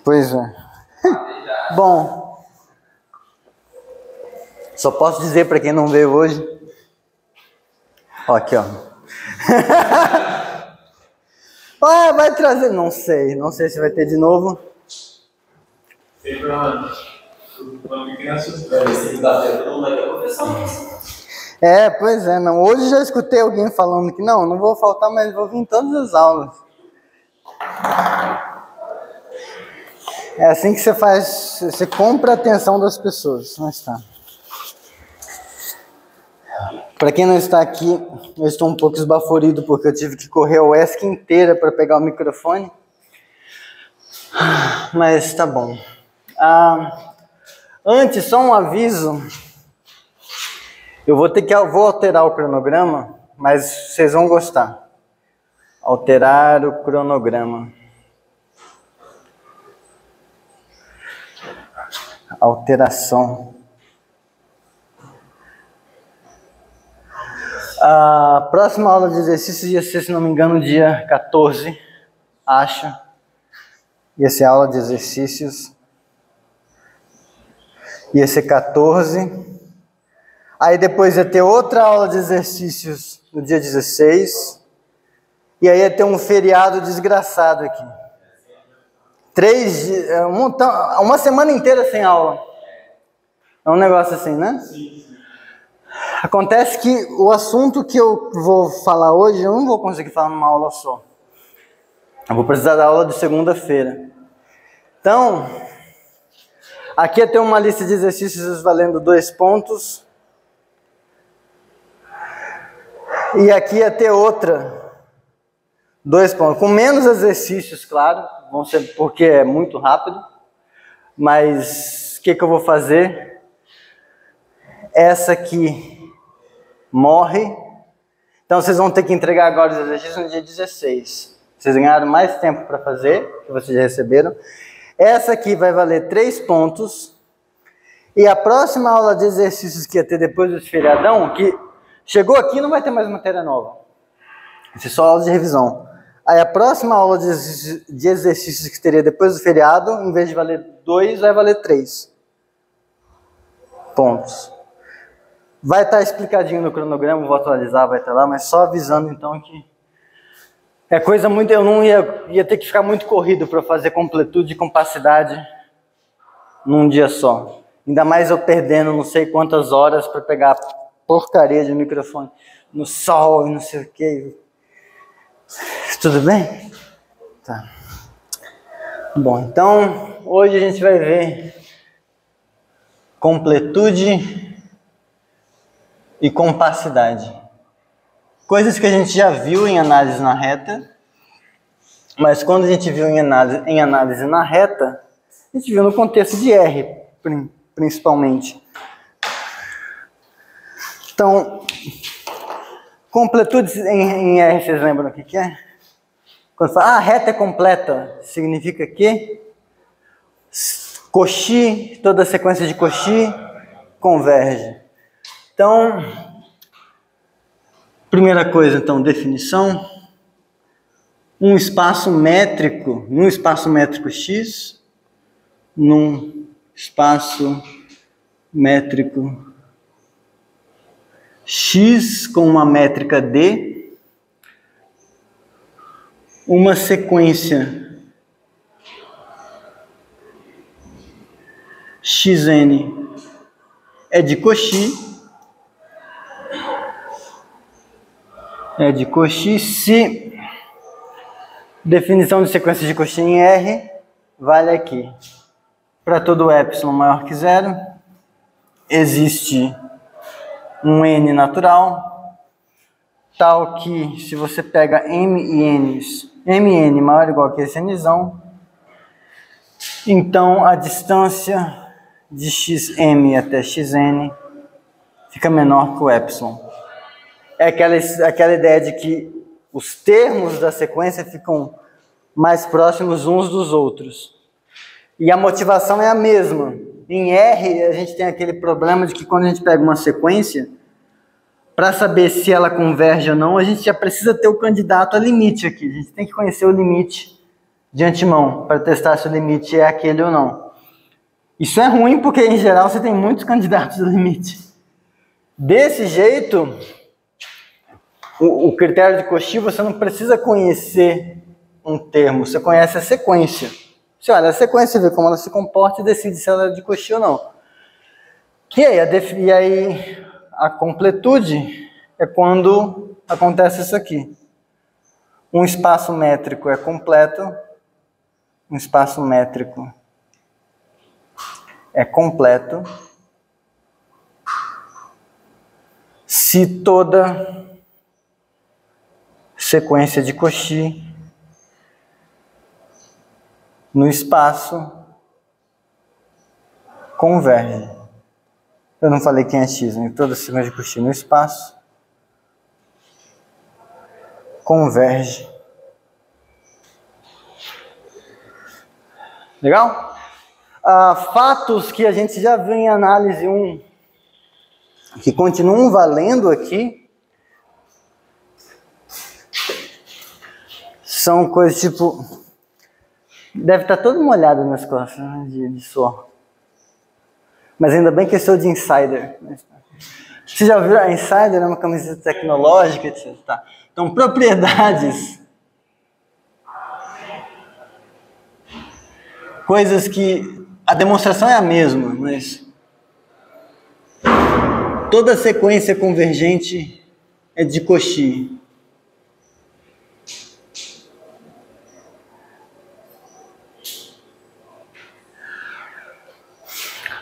Pois é. Bom, só posso dizer para quem não veio hoje. Ó, aqui, ó. Ah, vai trazer. Não sei se vai ter de novo. Sempre uma criança segunda-feira, todo mundo vai ter professor. É, pois é, não. Hoje já escutei alguém falando que não vou faltar, mas vou vir em todas as aulas. É assim que você faz, você compra a atenção das pessoas. Mas tá. Para quem não está aqui, eu estou um pouco esbaforido porque eu tive que correr a UESC inteira para pegar o microfone. Mas tá bom. Antes, só um aviso. Eu vou alterar o cronograma, mas vocês vão gostar. Alterar o cronograma. Alteração. A próxima aula de exercícios ia ser, se não me engano, dia 14, acho. Ia ser aula de exercícios. Ia ser 14. Aí depois ia ter outra aula de exercícios no dia 16. E aí ia ter um feriado desgraçado aqui. 3 dias, uma semana inteira sem aula. É um negócio assim, né? Sim. Acontece que o assunto que eu vou falar hoje, eu não vou conseguir falar numa aula só. Eu vou precisar da aula de segunda-feira. Então, aqui ia ter uma lista de exercícios valendo 2 pontos. E aqui ia ter outra, 2 pontos. Com menos exercícios, claro. Vão ser porque é muito rápido. Mas o que eu vou fazer? Essa aqui morre. Então vocês vão ter que entregar agora os exercícios no dia 16. Vocês ganharam mais tempo para fazer, que vocês já receberam. Essa aqui vai valer 3 pontos. E a próxima aula de exercícios que ia ter depois do feriadão, que chegou aqui não vai ter mais matéria nova. Isso é só aula de revisão. Aí a próxima aula de exercícios que teria depois do feriado, em vez de valer 2, vai valer 3 pontos. Vai estar explicadinho no cronograma, vou atualizar, vai estar lá, mas só avisando então que é coisa muito, eu não ia ter que ficar muito corrido para fazer completude e compacidade num dia só. Ainda mais eu perdendo não sei quantas horas para pegar a porcaria de microfone no sol e não sei o que. Tudo bem? Tá. Bom, então hoje a gente vai ver completude e compacidade. Coisas que a gente já viu em análise na reta, mas quando a gente viu em análise na reta, a gente viu no contexto de R, principalmente. Então, completude em R, vocês lembram o que é? Quando fala, a reta é completa, significa que Cauchy, toda a sequência de Cauchy converge. Então, primeira coisa, então, definição. Um espaço métrico, num espaço métrico X, num espaço métrico X com uma métrica D, uma sequência Xn é de Cauchy, se definição de sequência de Cauchy em R vale aqui. Para todo epsilon maior que 0, existe um N natural, tal que se você pega M e N's, Mn maior ou igual que esse Nzão, então a distância de Xm até Xn fica menor que o epsilon. É aquela ideia de que os termos da sequência ficam mais próximos uns dos outros. E a motivação é a mesma. Em R, a gente tem aquele problema de que quando a gente pega uma sequência, para saber se ela converge ou não, a gente já precisa ter o candidato a limite aqui. A gente tem que conhecer o limite de antemão para testar se o limite é aquele ou não. Isso é ruim porque, em geral, você tem muitos candidatos ao limite. Desse jeito, o critério de Cauchy, você não precisa conhecer um termo, você conhece a sequência. Você olha a sequência, vê como ela se comporta e decide se ela é de Cauchy ou não. E aí a completude é quando acontece isso aqui. Um espaço métrico é completo, um espaço métrico é completo se toda sequência de Cauchy no espaço converge. Eu não falei quem é X, né? Toda sequência de Cauchy no espaço converge. Legal? Fatos que a gente já viu em análise 1, que continuam valendo aqui, são coisas tipo... Deve estar todo molhado nas costas, né, de suor. Mas ainda bem que eu sou de Insider. Você já viu? A Insider é uma camiseta tecnológica, etc. Tá. Então, propriedades. Coisas que a demonstração é a mesma, mas toda sequência convergente é de Cauchy.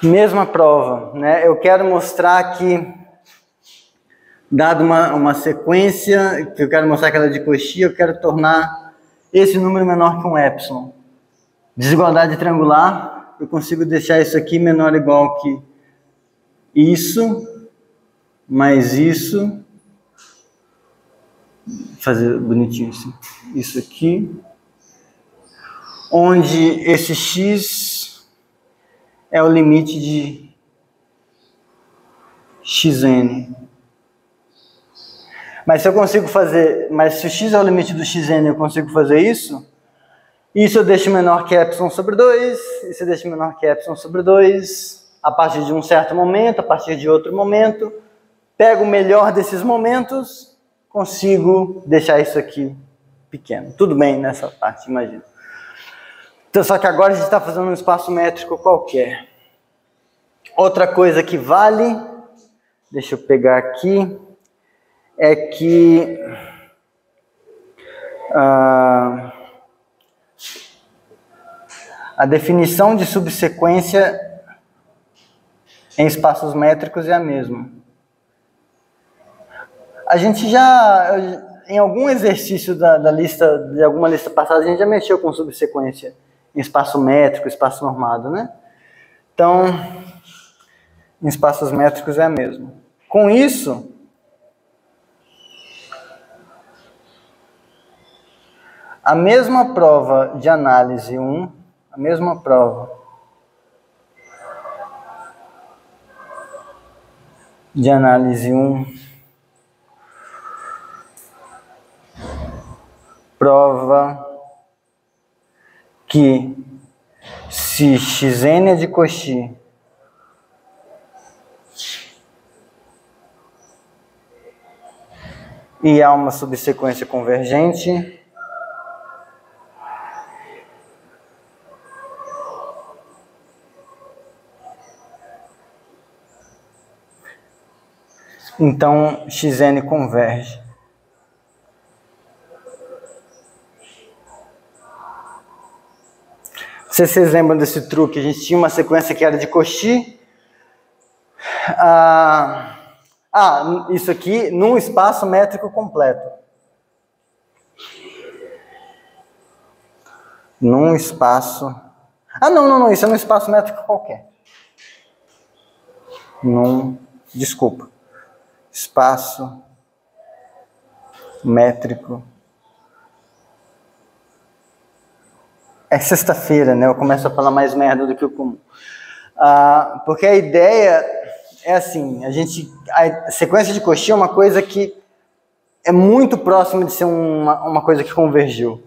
Mesma prova, né? Eu quero mostrar que, dado uma sequência, que eu quero mostrar que ela é de Cauchy, eu quero tornar esse número menor que um epsilon. Desigualdade triangular, eu consigo deixar isso aqui menor ou igual que isso, mais isso, fazer bonitinho assim, isso aqui, onde esse x é o limite de xn. Mas se eu consigo fazer, mas se o x é o limite do xn, eu consigo fazer isso, eu deixo menor que epsilon sobre 2, isso eu deixo menor que epsilon sobre 2, a partir de um certo momento, a partir de outro momento, pego o melhor desses momentos, consigo deixar isso aqui pequeno. Tudo bem nessa parte, imagina. Então, só que agora a gente está fazendo um espaço métrico qualquer. Outra coisa que vale, deixa eu pegar aqui, é que a definição de subsequência em espaços métricos é a mesma. A gente já, em algum exercício da lista, de alguma lista passada, a gente já mexeu com subsequência em espaço métrico, espaço normado, né? Então, em espaços métricos é a mesma. Com isso, a mesma prova de análise 1, a mesma prova de análise 1, prova que se xn é de Cauchy e há uma subsequência convergente, então xn converge. Se vocês lembram desse truque, a gente tinha uma sequência que era de Cauchy. Isso aqui num espaço métrico completo. Num espaço... não, isso é num espaço métrico qualquer. Desculpa. Espaço métrico. É sexta-feira, né? Eu começo a falar mais merda do que o comum. Porque a ideia é assim, a sequência de Cauchy é uma coisa que é muito próxima de ser uma coisa que convergiu.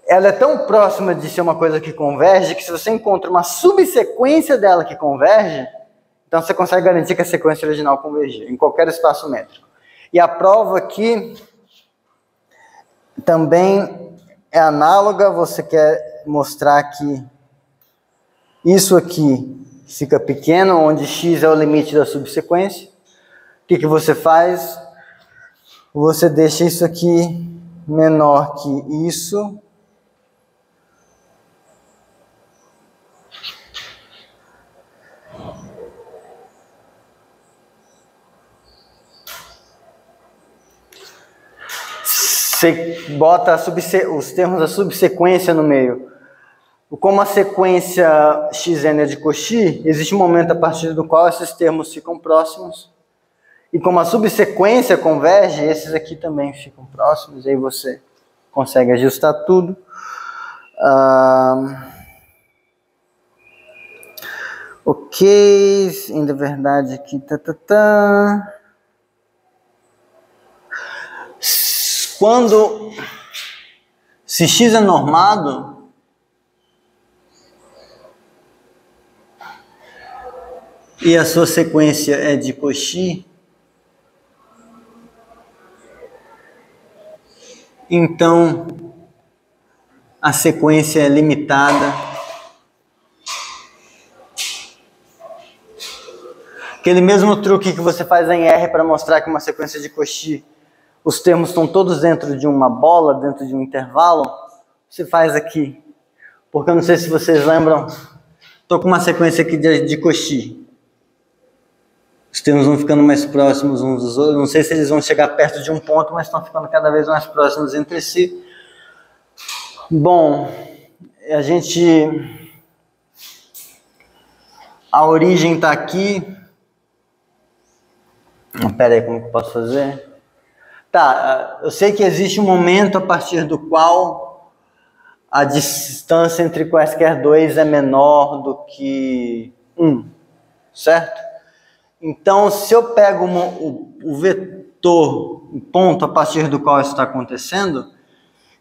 ela é tão próxima de ser uma coisa que converge, que se você encontra uma subsequência dela que converge, então você consegue garantir que a sequência original convergiu, em qualquer espaço métrico. E a prova aqui também é análoga, você quer mostrar que isso aqui fica pequeno, onde x é o limite da subsequência. O que você faz? Você deixa isso aqui menor que isso. Você bota os termos da subsequência no meio. Como a sequência xn é de Cauchy, existe um momento a partir do qual esses termos ficam próximos. E como a subsequência converge, esses aqui também ficam próximos. Aí você consegue ajustar tudo. Ok, ainda verdade aqui. Quando, se x é normado, e a sua sequência é de Cauchy, então a sequência é limitada. Aquele mesmo truque que você faz em R para mostrar que uma sequência de Cauchy, os termos estão todos dentro de uma bola, dentro de um intervalo, você faz aqui. Porque eu não sei se vocês lembram, estou com uma sequência aqui de Cauchy. Os termos vão ficando mais próximos uns dos outros. Não sei se eles vão chegar perto de um ponto, mas estão ficando cada vez mais próximos entre si. Bom, a origem está aqui. Espera aí, como que eu posso fazer? Tá, eu sei que existe um momento a partir do qual a distância entre quaisquer dois é menor do que 1, certo? Então, se eu pego o vetor, o ponto a partir do qual isso está acontecendo,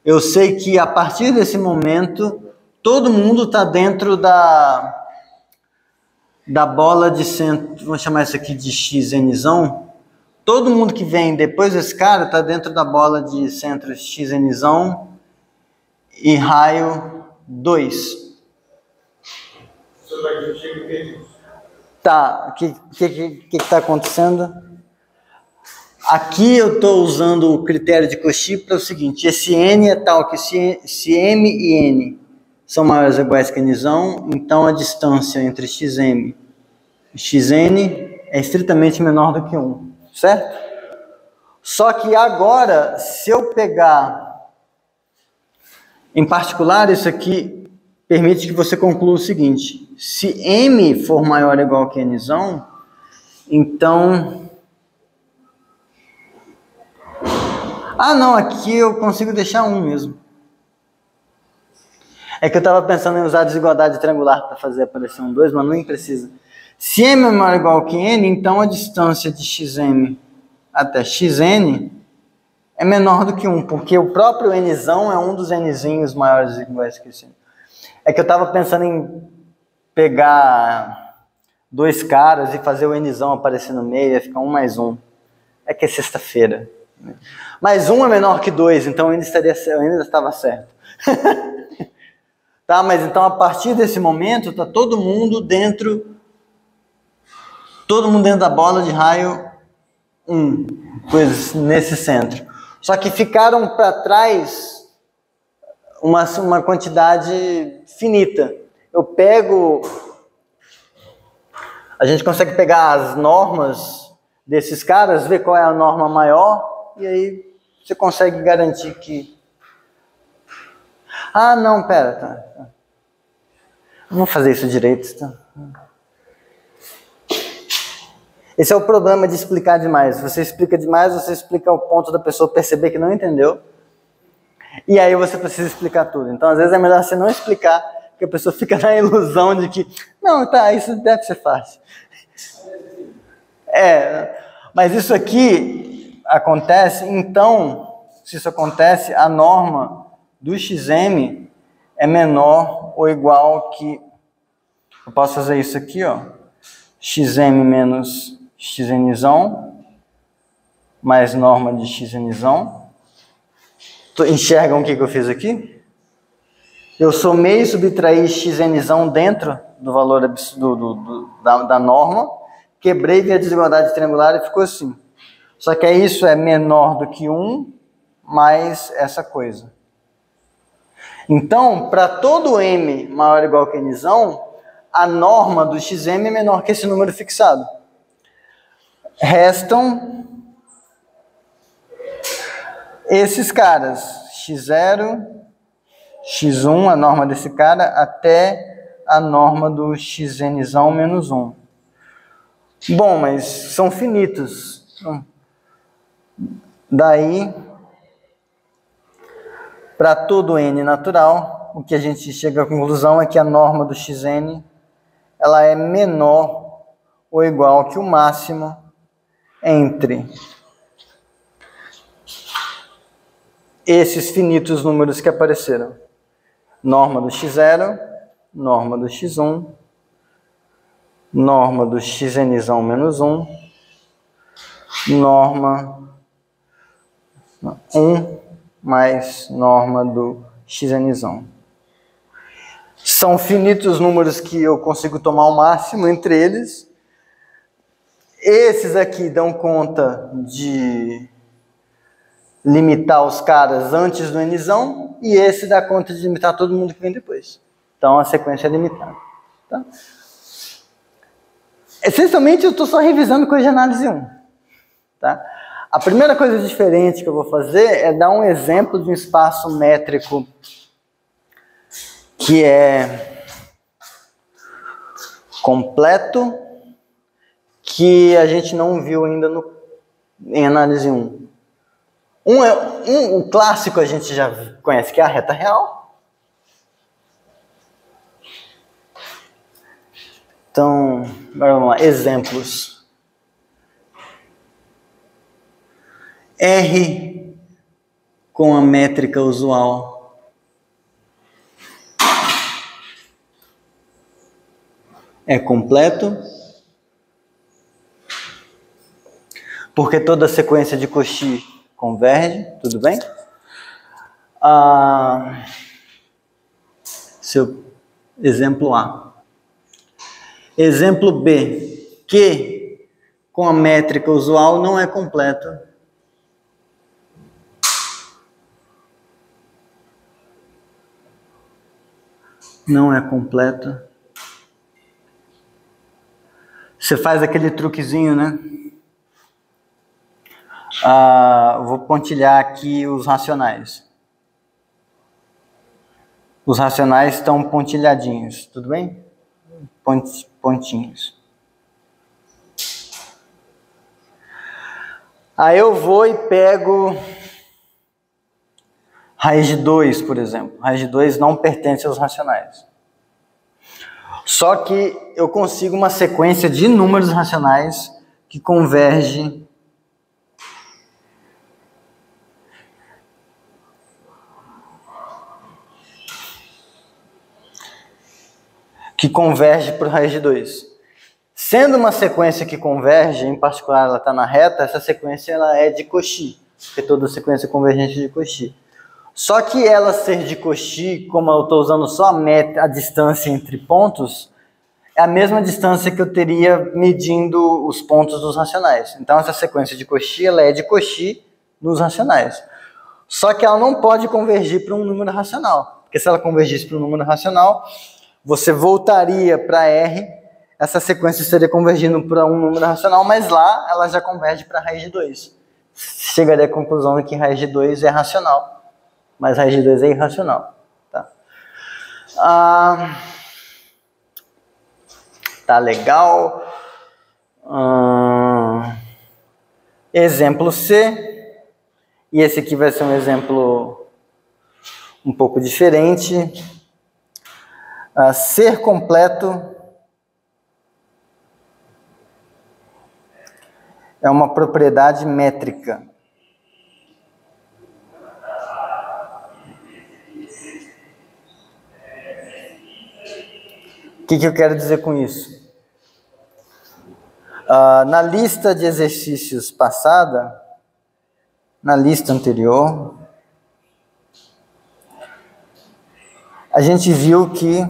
eu sei que a partir desse momento, todo mundo está dentro da bola de centro, vamos chamar isso aqui de xnzão. Todo mundo que vem depois desse cara está dentro da bola de centro xnzão e raio 2. Tá, o que está acontecendo? Aqui eu estou usando o critério de Cauchy para o seguinte: esse n é tal que se m e n são maiores ou iguais que nzão, então a distância entre xm e xn é estritamente menor do que 1, certo? Só que agora, se eu pegar, em particular, isso aqui permite que você conclua o seguinte: se m for maior ou igual que nzão, então... não, aqui eu consigo deixar 1 mesmo. É que eu estava pensando em usar a desigualdade triangular para fazer aparecer um 2, mas nem precisa. Se m é maior ou igual que n, então a distância de xm até xn é menor do que 1, porque o próprio nzão é um dos nzinhos maiores ou iguais que esse. É que eu estava pensando em pegar 2 caras e fazer o nzão aparecer no meio, ia ficar 1 mais 1. É que é sexta-feira. Mas 1 é menor que 2, então ainda estava certo. Tá, mas então a partir desse momento está todo mundo dentro da bola de raio 1, coisas nesse centro. Só que ficaram para trás uma quantidade finita. A gente consegue pegar as normas desses caras, ver qual é a norma maior, e aí você consegue garantir que... não, pera, tá. Vamos fazer isso direito, tá? Esse é o problema de explicar demais. Você explica demais, você explica ao ponto da pessoa perceber que não entendeu, e aí você precisa explicar tudo. Então, às vezes é melhor você não explicar, porque a pessoa fica na ilusão de que, não, tá, isso deve ser fácil. Mas isso aqui acontece, então, se isso acontece, a norma do xm é menor ou igual que... Eu posso fazer isso aqui, ó. Xm menos xnzão, mais norma de xnzão. Enxergam o que eu fiz aqui? Eu somei e subtraí xnzão dentro do valor da norma, quebrei via desigualdade triangular e ficou assim. Só que isso é menor do que 1 mais essa coisa. Então, para todo m maior ou igual que nzão, a norma do xm é menor que esse número fixado. Restam esses caras, x0, x1, a norma desse cara, até a norma do xnzão menos 1. Bom, mas são finitos. Daí, para todo n natural, o que a gente chega à conclusão é que a norma do xn ela é menor ou igual que o máximo entre esses finitos números que apareceram. Norma do x0, norma do x1, norma do xnzão menos 1, norma 1 mais norma do xnzão. São finitos números que eu consigo tomar o máximo entre eles. Esses aqui dão conta de limitar os caras antes do nzão, e esse dá conta de limitar todo mundo que vem depois. Então a sequência é limitada. Tá? Essencialmente eu estou só revisando coisa de análise 1. Tá? A primeira coisa diferente que eu vou fazer é dar um exemplo de um espaço métrico que é completo, que a gente não viu ainda em análise 1. O clássico a gente já conhece, que é a reta real. Então, vamos lá, exemplos. R com a métrica usual é completo, porque toda sequência de Cauchy converge, tudo bem? Exemplo A. Exemplo B, que com a métrica usual não é completo. Não é completo. Você faz aquele truquezinho, né? Vou pontilhar aqui os racionais. Os racionais estão pontilhadinhos, tudo bem? Pontinhos. Aí eu vou e pego raiz de 2, por exemplo. Raiz de 2 não pertence aos racionais. Só que eu consigo uma sequência de números racionais que converge para raiz de 2. Sendo uma sequência que converge, em particular ela está na reta, essa sequência ela é de Cauchy, porque toda sequência convergente é de Cauchy. Só que ela ser de Cauchy, como eu estou usando só a distância entre pontos, é a mesma distância que eu teria medindo os pontos dos racionais. Então essa sequência de Cauchy, ela é de Cauchy nos racionais. Só que ela não pode convergir para um número racional, porque se ela convergisse para um número racional, você voltaria para R, essa sequência estaria convergindo para um número racional, mas lá ela já converge para raiz de 2. Chegaria à conclusão de que raiz de 2 é racional, mas raiz de 2 é irracional. Tá, tá legal. Exemplo C. E esse aqui vai ser um exemplo um pouco diferente. Ser completo é uma propriedade métrica. O que eu quero dizer com isso? Na lista de exercícios passada, na lista anterior, a gente viu que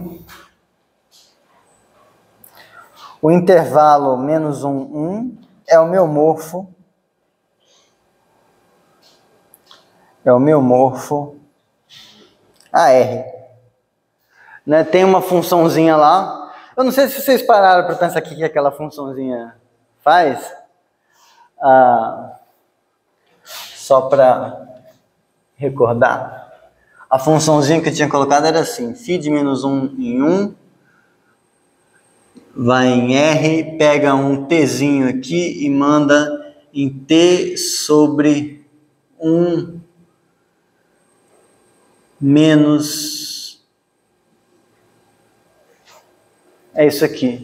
o intervalo menos 1, 1 é o meu morfo. É o meu morfo AR. Né? Tem uma funçãozinha lá. Eu não sei se vocês pararam para pensar o que aquela funçãozinha faz. Só para recordar. A funçãozinha que eu tinha colocado era assim. Φ de menos 1 em 1. Vai em R, pega um tzinho aqui e manda em T sobre 1 menos... É isso aqui.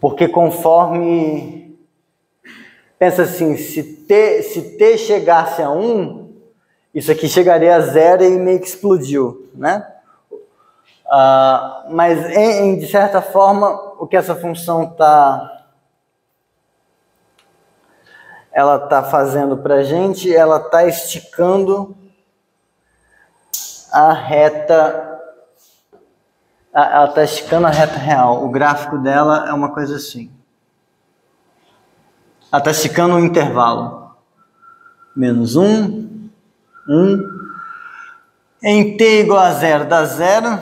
Porque conforme... Pensa assim, se T chegasse a 1, isso aqui chegaria a 0 e meio que explodiu, né? Mas, de certa forma, o que essa função ela está fazendo para a gente, ela está esticando a reta, ela está esticando a reta real. O gráfico dela é uma coisa assim. Ela está esticando o intervalo. Menos 1, 1. Em t igual a 0 dá 0.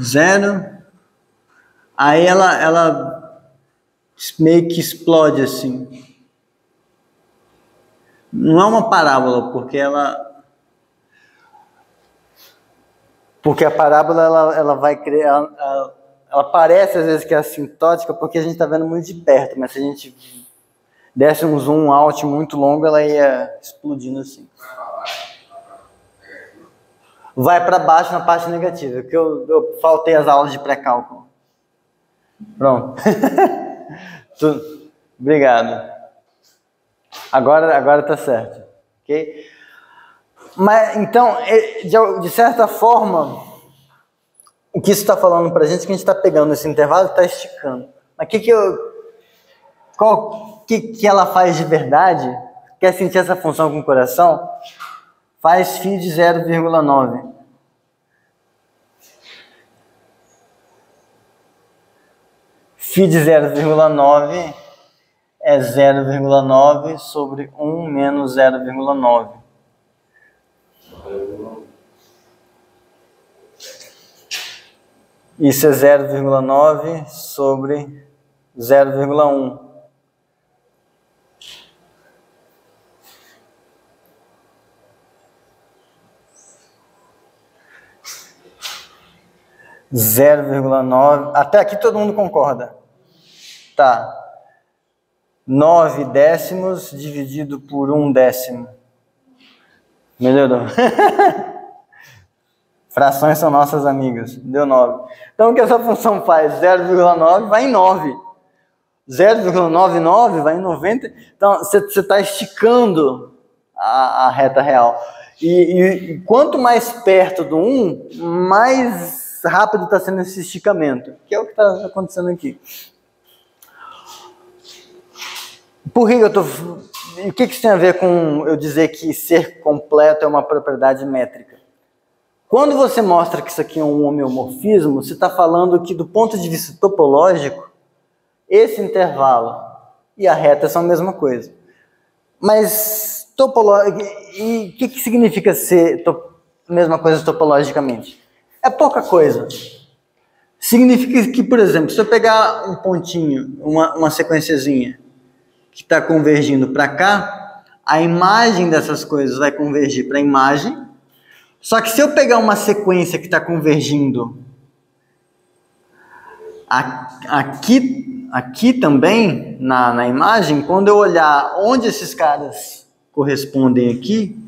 0. Aí ela meio que explode assim. Não é uma parábola, porque a parábola ela vai criar, ela parece às vezes que é assintótica porque a gente está vendo muito de perto, mas se a gente desse um zoom out muito longo, ela ia explodindo assim. Vai para baixo na parte negativa, que eu faltei as aulas de pré-cálculo. Pronto. Obrigado. Agora tá certo. Ok? Mas, então, de certa forma, o que isso está falando para a gente é que a gente está pegando esse intervalo e está esticando. Mas o que ela faz de verdade? Quer sentir essa função com o coração? Faz φ de 0,9. Φ de 0,9 é 0,9 sobre 1 menos 0,9. Isso é 0,9 sobre 0,1. Até aqui todo mundo concorda. Tá. 9 décimos dividido por 1 décimo. Melhorou. Frações são nossas amigas. Deu 9. Então o que essa função faz? 0,9 vai em 9. 0,99 vai em 90. Então você está esticando a reta real. E quanto mais perto do 1, mais rápido está sendo esse esticamento. Que é o que está acontecendo aqui. Por que eu estou... O que isso tem a ver com eu dizer que ser completo é uma propriedade métrica? Quando você mostra que isso aqui é um homeomorfismo, você está falando que do ponto de vista topológico, esse intervalo e a reta são a mesma coisa. Mas e o que significa ser a mesma coisa topologicamente? É pouca coisa. Significa que, por exemplo, se eu pegar um pontinho, uma sequenciazinha, que está convergindo para cá, a imagem dessas coisas vai convergir para a imagem. Só que se eu pegar uma sequência que está convergindo aqui também, na imagem, quando eu olhar onde esses caras correspondem aqui,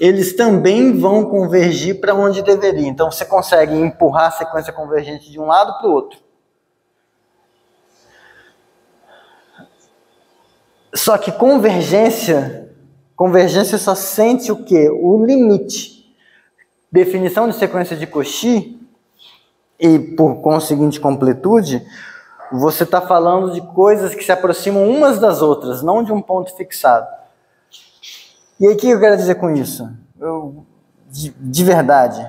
eles também vão convergir para onde deveria. Então você consegue empurrar a sequência convergente de um lado para o outro. Só que convergência só sente o quê? O limite. definição de sequência de Cauchy, e por conseguinte completude, você está falando de coisas que se aproximam umas das outras, não de um ponto fixado. E aí o que eu quero dizer com isso? De verdade,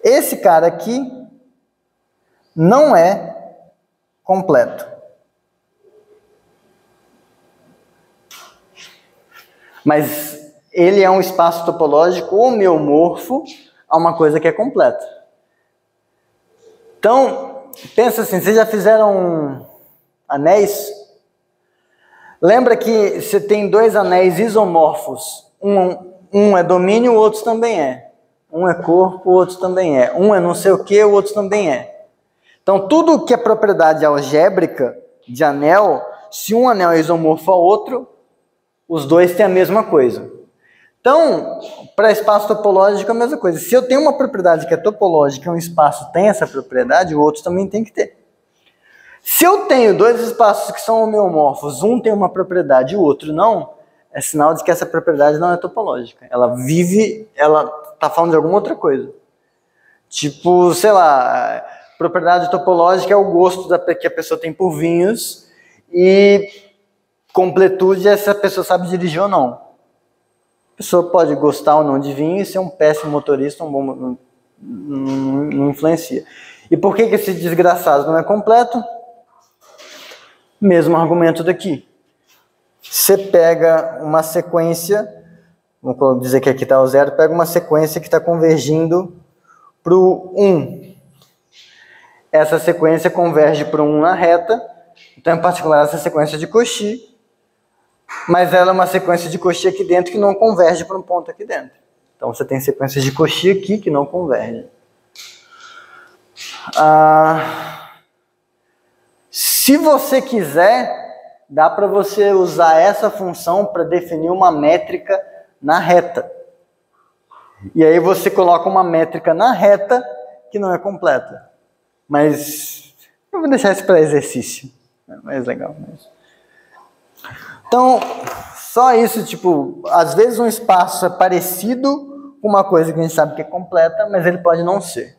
esse cara aqui não é completo. Mas ele é um espaço topológico homeomorfo a uma coisa que é completa. Então, pensa assim, vocês já fizeram anéis? Lembra que você tem dois anéis isomorfos. Um é domínio, o outro também é. Um é corpo, o outro também é. Um é não sei o que, o outro também é. Então, tudo que é propriedade algébrica de anel, se um anel é isomorfo ao outro, os dois têm a mesma coisa. Então, para espaço topológico é a mesma coisa. Se eu tenho uma propriedade que é topológica e um espaço tem essa propriedade, o outro também tem que ter. Se eu tenho dois espaços que são homeomorfos, um tem uma propriedade e o outro não, é sinal de que essa propriedade não é topológica. Ela está falando de alguma outra coisa. Tipo, sei lá, propriedade topológica é o gosto que a pessoa tem por vinhos e completude é se a pessoa sabe dirigir ou não. A pessoa pode gostar ou não de vinho e ser um péssimo motorista, não influencia. E por que esse desgraçado não é completo? Mesmo argumento daqui. Você pega uma sequência, vamos dizer que aqui está o 0, pega uma sequência que está convergindo para o 1. Essa sequência converge para o 1 na reta, então em particular essa sequência de Cauchy, mas ela é uma sequência de Cauchy aqui dentro que não converge para um ponto aqui dentro. Então você tem sequências de Cauchy aqui que não convergem. Se você quiser, dá para você usar essa função para definir uma métrica na reta. E aí você coloca uma métrica na reta que não é completa. Mas eu vou deixar isso para exercício. É mais legal. Então, só isso, tipo, às vezes um espaço é parecido com uma coisa que a gente sabe que é completa, mas ele pode não ser.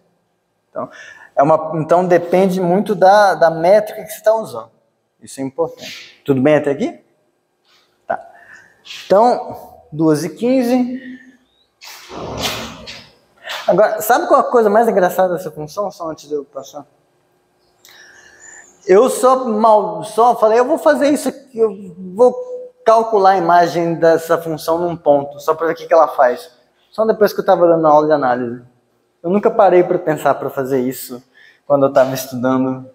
Então depende muito da métrica que você está usando. Isso é importante. Tudo bem até aqui? Tá. Então, 2h15. Agora, sabe qual é a coisa mais engraçada dessa função? Só antes de eu passar. Eu só falei, eu vou fazer isso aqui, eu vou calcular a imagem dessa função num ponto, só para ver o que ela faz. Só depois que eu estava dando aula de análise. Eu nunca parei para pensar para fazer isso quando eu estava estudando.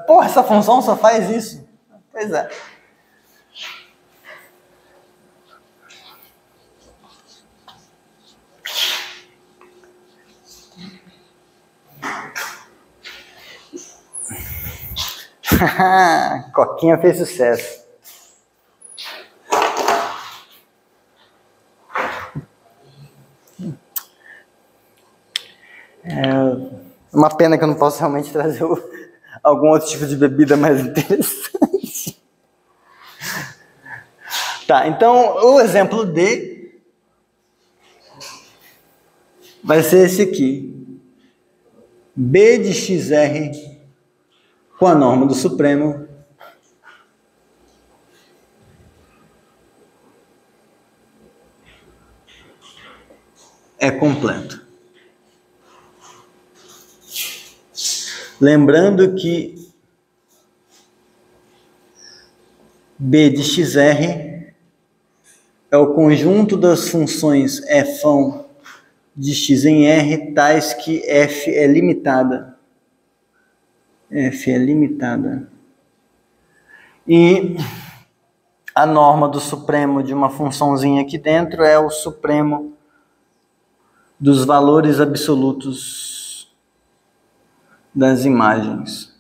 Porra, essa função só faz isso? Pois é. Coquinha fez sucesso. Uma pena que eu não posso realmente trazer algum outro tipo de bebida mais interessante. Tá, então o exemplo D vai ser esse aqui. B de XR com a norma do Supremo é completo. Lembrando que B de XR é o conjunto das funções f de x em R tais que f é limitada. F é limitada. E a norma do supremo de uma funçãozinha aqui dentro é o supremo dos valores absolutos das imagens.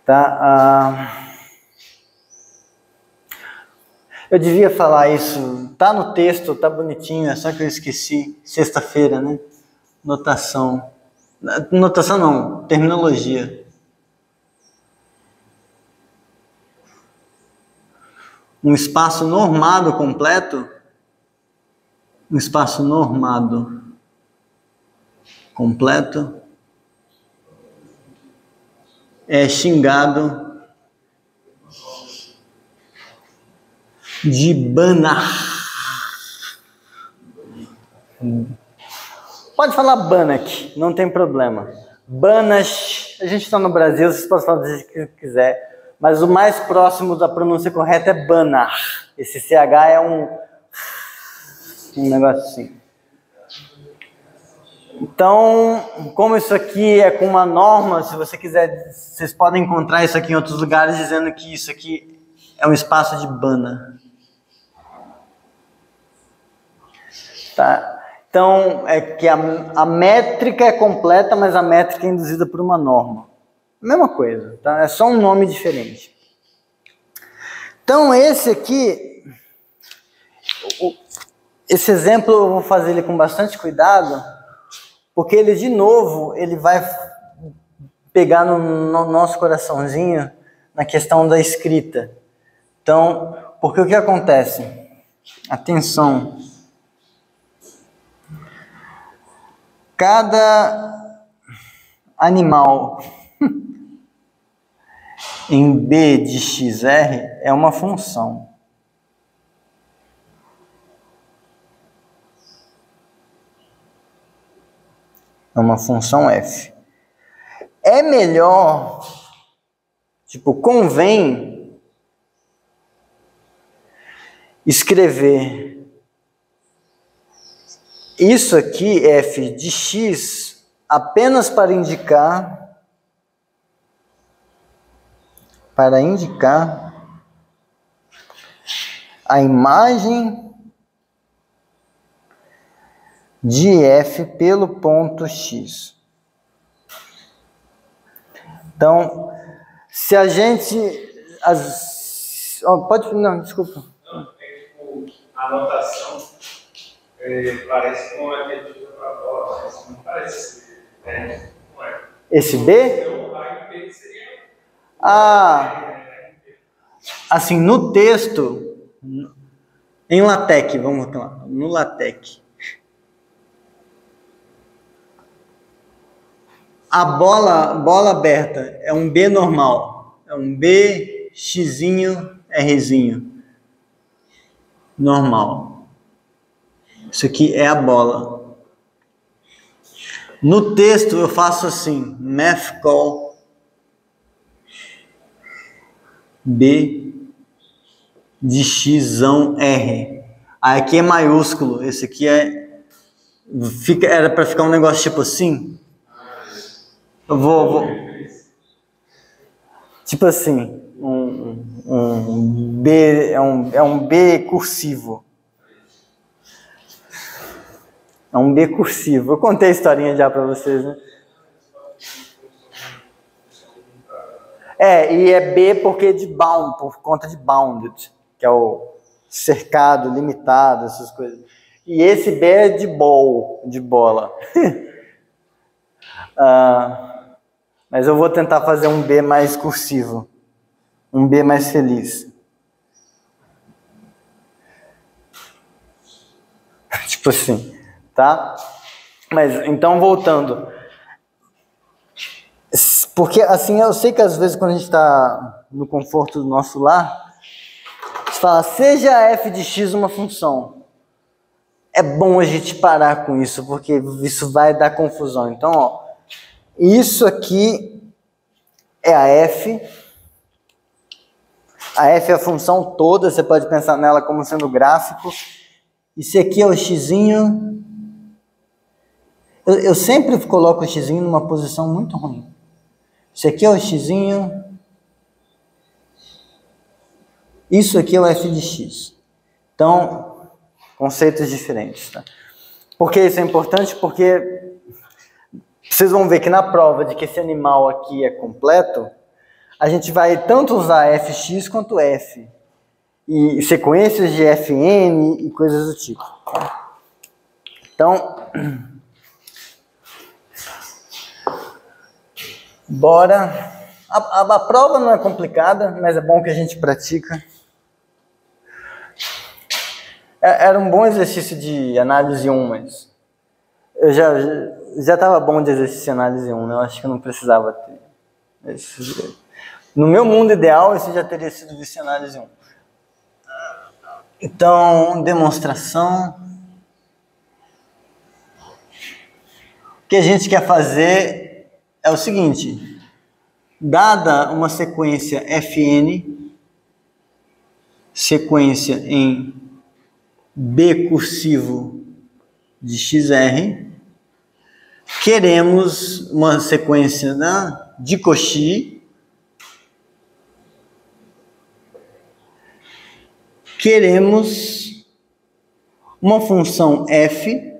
Tá? Eu devia falar isso. Tá no texto, tá bonitinho, é só que eu esqueci. Sexta-feira, né? Notação. Notação não, terminologia. um espaço normado completo, é xingado de Banach. Pode falar Banach, não tem problema. Banach, a gente está no Brasil, vocês podem falar do que quiser, mas o mais próximo da pronúncia correta é Banach. Esse CH é um negócio assim. Então, como isso aqui é com uma norma, se você quiser, vocês podem encontrar isso aqui em outros lugares dizendo que isso aqui é um espaço de Banach. Tá? Então, é que a métrica é completa, mas a métrica é induzida por uma norma. Mesma coisa, tá? É só um nome diferente. Então, esse aqui, esse exemplo eu vou fazer ele com bastante cuidado, porque ele, de novo, ele vai pegar no nosso coraçãozinho na questão da escrita. Então, porque o que acontece? Atenção. Cada animal em B de XR é uma função. É uma função f. É melhor, convém escrever isso aqui, f de x, apenas para indicar a imagem de f pelo ponto x. Então, se a gente... Não, desculpa. Não, a anotação parece com a medida para a bola, mas não parece, né? Não é. Esse B? Assim, no texto, em LaTeX, vamos lá, no LaTeX. A bola aberta é um B normal, é um B, Xzinho, Rzinho, normal. Isso aqui é a bola. No texto eu faço assim, math call B de Xão R. Aí aqui é maiúsculo, esse aqui era para ficar um negócio tipo assim. Eu vou tipo assim, um B, é um B cursivo. É um B cursivo. Eu contei a historinha já para vocês, né? E é B porque por conta de bounded, que é o cercado, limitado, essas coisas. E esse B é de bola. Mas eu vou tentar fazer um B mais cursivo. Um B mais feliz. Tipo assim. Tá? Mas, então, voltando. Porque, assim, eu sei que às vezes quando a gente está no conforto do nosso lar, a gente fala, seja f de x uma função. É bom a gente parar com isso, porque isso vai dar confusão. Então, ó, isso aqui é a f. A f é a função toda, você pode pensar nela como sendo gráfico. Isso aqui é o xzinho. Eu sempre coloco o xzinho numa posição muito ruim. Isso aqui é o xzinho. Isso aqui é o f de x. Então, conceitos diferentes. Tá? Por que isso é importante? Porque vocês vão ver que na prova de que esse animal aqui é completo, a gente vai tanto usar fx quanto f. E sequências de fn e coisas do tipo. Então... Bora. A prova não é complicada, mas é bom que a gente pratica. Era um bom exercício de análise 1, mas eu já estava bom de exercício de análise 1, né? Eu acho que eu não precisava ter. No meu mundo ideal, esse já teria sido de análise 1. Então, demonstração. O que a gente quer fazer é o seguinte: dada uma sequência Fn, sequência em B cursivo de XR, queremos uma sequência de Cauchy, queremos uma função f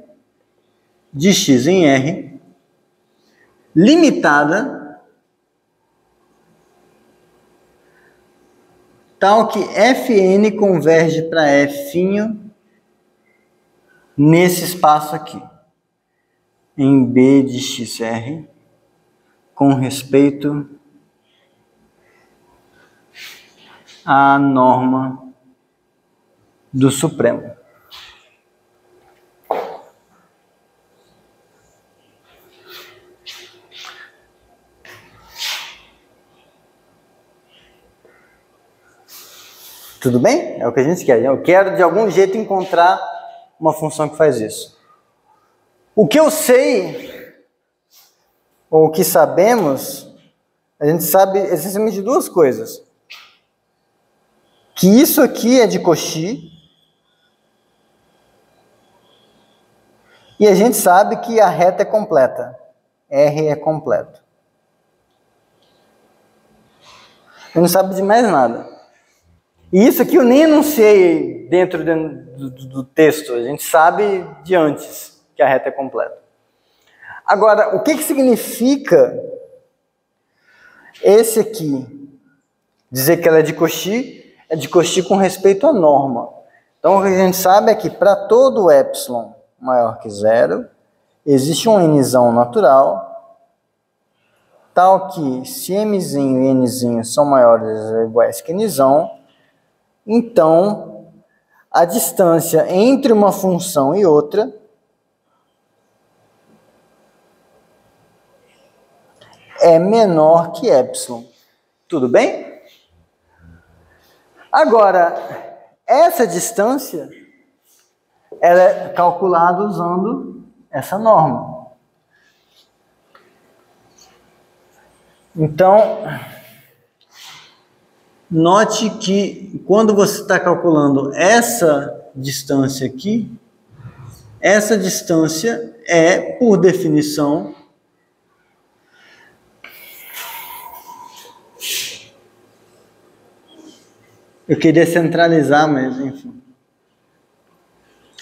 de x em R limitada tal que Fn converge para F' nesse espaço aqui, em B de XR, com respeito à norma do Supremo. Tudo bem? É o que a gente quer. Eu quero, de algum jeito, encontrar uma função que faz isso. O que eu sei, ou o que sabemos, a gente sabe essencialmente duas coisas. Que isso aqui é de Cauchy, e a gente sabe que a reta é completa. R é completo. Eu não sabe de mais nada. E isso aqui eu nem enunciei dentro do texto, a gente sabe de antes que a reta é completa. Agora, o que significa esse aqui? Dizer que ela é de Cauchy com respeito à norma. Então, o que a gente sabe é que para todo epsilon maior que zero, existe um nzão natural, tal que se mzinho e nzinho são maiores ou iguais que nzão, então a distância entre uma função e outra é menor que epsilon. Tudo bem? Agora, essa distância ela é calculada usando essa norma. Então, note que quando você está calculando essa distância aqui, essa distância é, por definição, eu queria centralizar, mas enfim,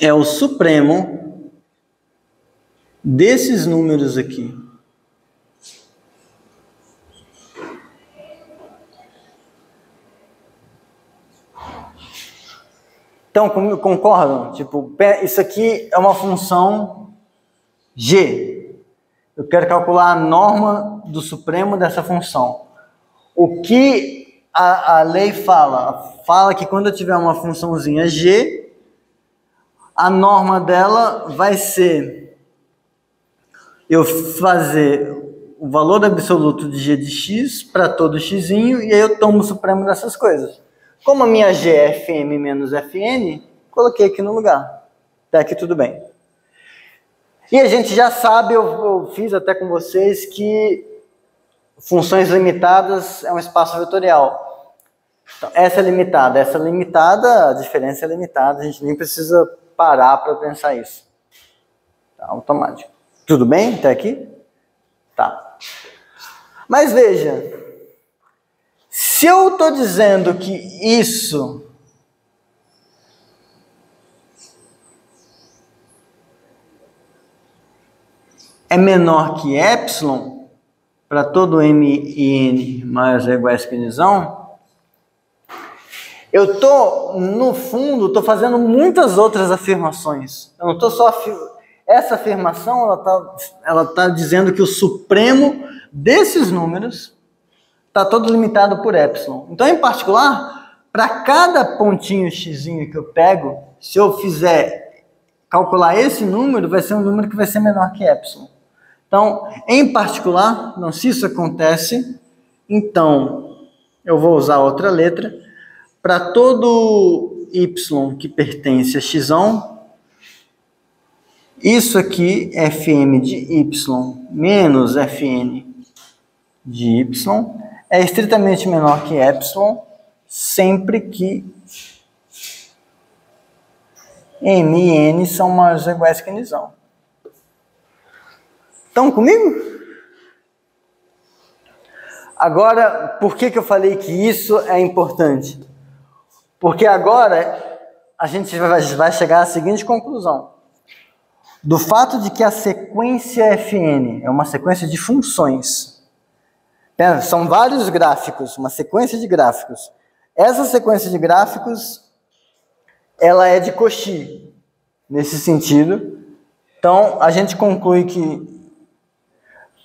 é o supremo desses números aqui. Então, concordam? Tipo, isso aqui é uma função G. Eu quero calcular a norma do supremo dessa função. O que a lei fala? Fala que quando eu tiver uma funçãozinha G, a norma dela vai ser eu fazer o valor absoluto de G de X para todo Xzinho, e aí eu tomo o supremo dessas coisas. Como a minha G é Fm menos Fn, coloquei aqui no lugar. Até aqui tudo bem. E a gente já sabe, eu fiz até com vocês, que funções limitadas é um espaço vetorial. Então, essa é limitada, a diferença é limitada, a gente nem precisa parar para pensar isso. Tá automático. Tudo bem até aqui? Tá. Mas veja, se eu estou dizendo que isso é menor que epsilon, para todo m e n maiores ou iguais que nzão, eu estou, no fundo, estou fazendo muitas outras afirmações. Eu não estou só... Essa afirmação, ela tá dizendo que o supremo desses números está todo limitado por epsilon. Então, em particular, Para cada pontinho xzinho que eu pego, se eu fizer calcular esse número, vai ser um número que vai ser menor que epsilon. Então, em particular, não, se isso acontece, então eu vou usar outra letra. Para todo y que pertence a x1, isso aqui, fm de y menos fn de y, é estritamente menor que epsilon, sempre que m e n são maiores ou iguais que n1. Estão comigo? Agora, por que eu falei que isso é importante? Porque agora a gente vai chegar à seguinte conclusão. Do fato de que a sequência fn é uma sequência de funções. São vários gráficos, uma sequência de gráficos. Essa sequência de gráficos, ela é de Cauchy, nesse sentido. Então, a gente conclui que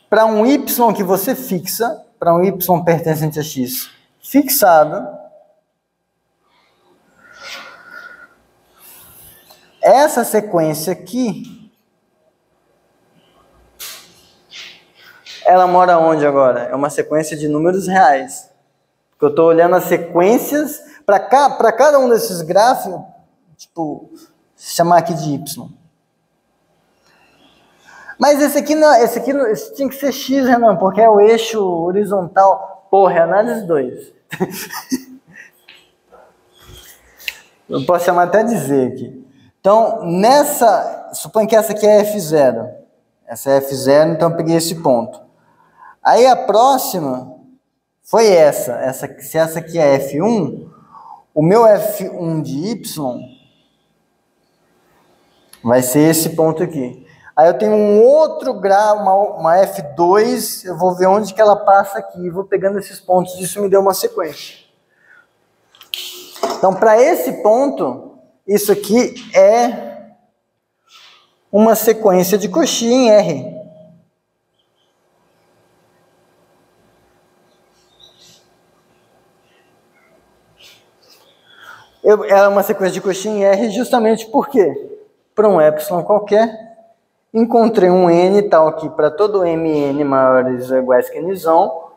para um y que você fixa, para um y pertencente a x fixado, essa sequência aqui, ela mora onde agora? É uma sequência de números reais. Porque eu estou olhando as sequências, para cada um desses gráficos, tipo, chamar aqui de y. Mas esse aqui tinha que ser x, Renan, porque é o eixo horizontal. Porra, é análise 2. Eu posso chamar até de z aqui. Então, suponha que essa aqui é f0. Essa é f0, então eu peguei esse ponto. Aí a próxima foi se essa aqui é f1, o meu f1 de y vai ser esse ponto aqui. Aí eu tenho um outro grau, uma f2, eu vou ver onde que ela passa aqui, vou pegando esses pontos, isso me deu uma sequência. Então, para esse ponto, isso aqui é uma sequência de Cauchy em R. É uma sequência de Cauchy em R justamente porque, para um epsilon qualquer, encontrei um n tal que para todo m e n maiores ou iguais que n1,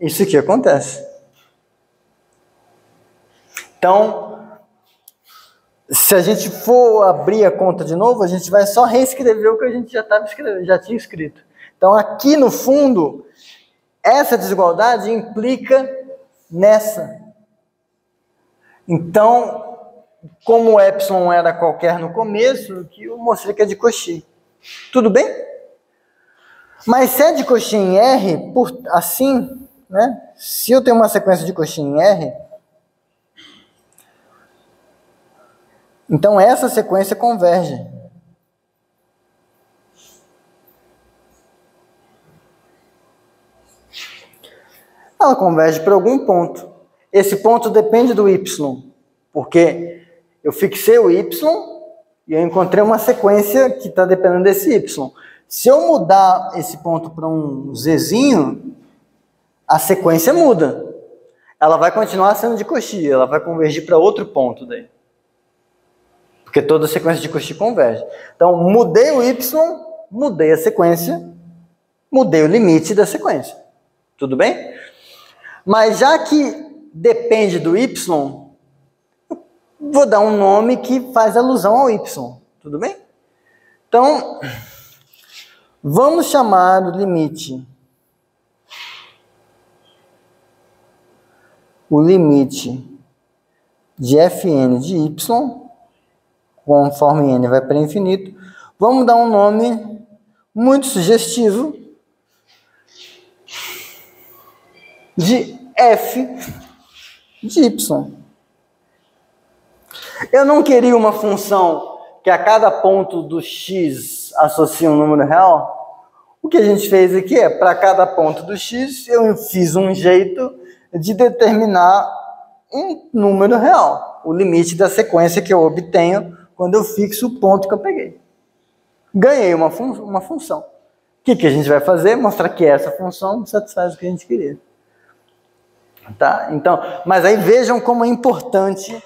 isso aqui acontece. Então, se a gente for abrir a conta de novo, a gente vai só reescrever o que a gente já tinha escrito. Então, aqui no fundo, essa desigualdade implica nessa. Então, como o epsilon era qualquer no começo, que eu mostrei que é de Cauchy. Tudo bem? Mas se é de Cauchy em R, assim, né? Se eu tenho uma sequência de Cauchy em R, então essa sequência converge. Ela converge para algum ponto. Esse ponto depende do y, porque eu fixei o y e eu encontrei uma sequência que está dependendo desse y. Se eu mudar esse ponto para um zzinho, a sequência muda. Ela vai continuar sendo de Cauchy, ela vai convergir para outro ponto daí. Porque toda sequência de Cauchy converge. Então, mudei o y, mudei a sequência, mudei o limite da sequência. Tudo bem? Mas já que depende do y, vou dar um nome que faz alusão ao y. Tudo bem? Então, vamos chamar o limite de fn de y, conforme n vai para infinito, vamos dar um nome muito sugestivo de f de y. Eu não queria uma função que a cada ponto do x associa um número real. O que a gente fez aqui é, para cada ponto do x, eu fiz um jeito de determinar um número real, o limite da sequência que eu obtenho quando eu fixo o ponto que eu peguei. Ganhei uma função. O que a gente vai fazer? Mostrar que essa função satisfaz o que a gente queria. Tá? Então, mas aí vejam como é importante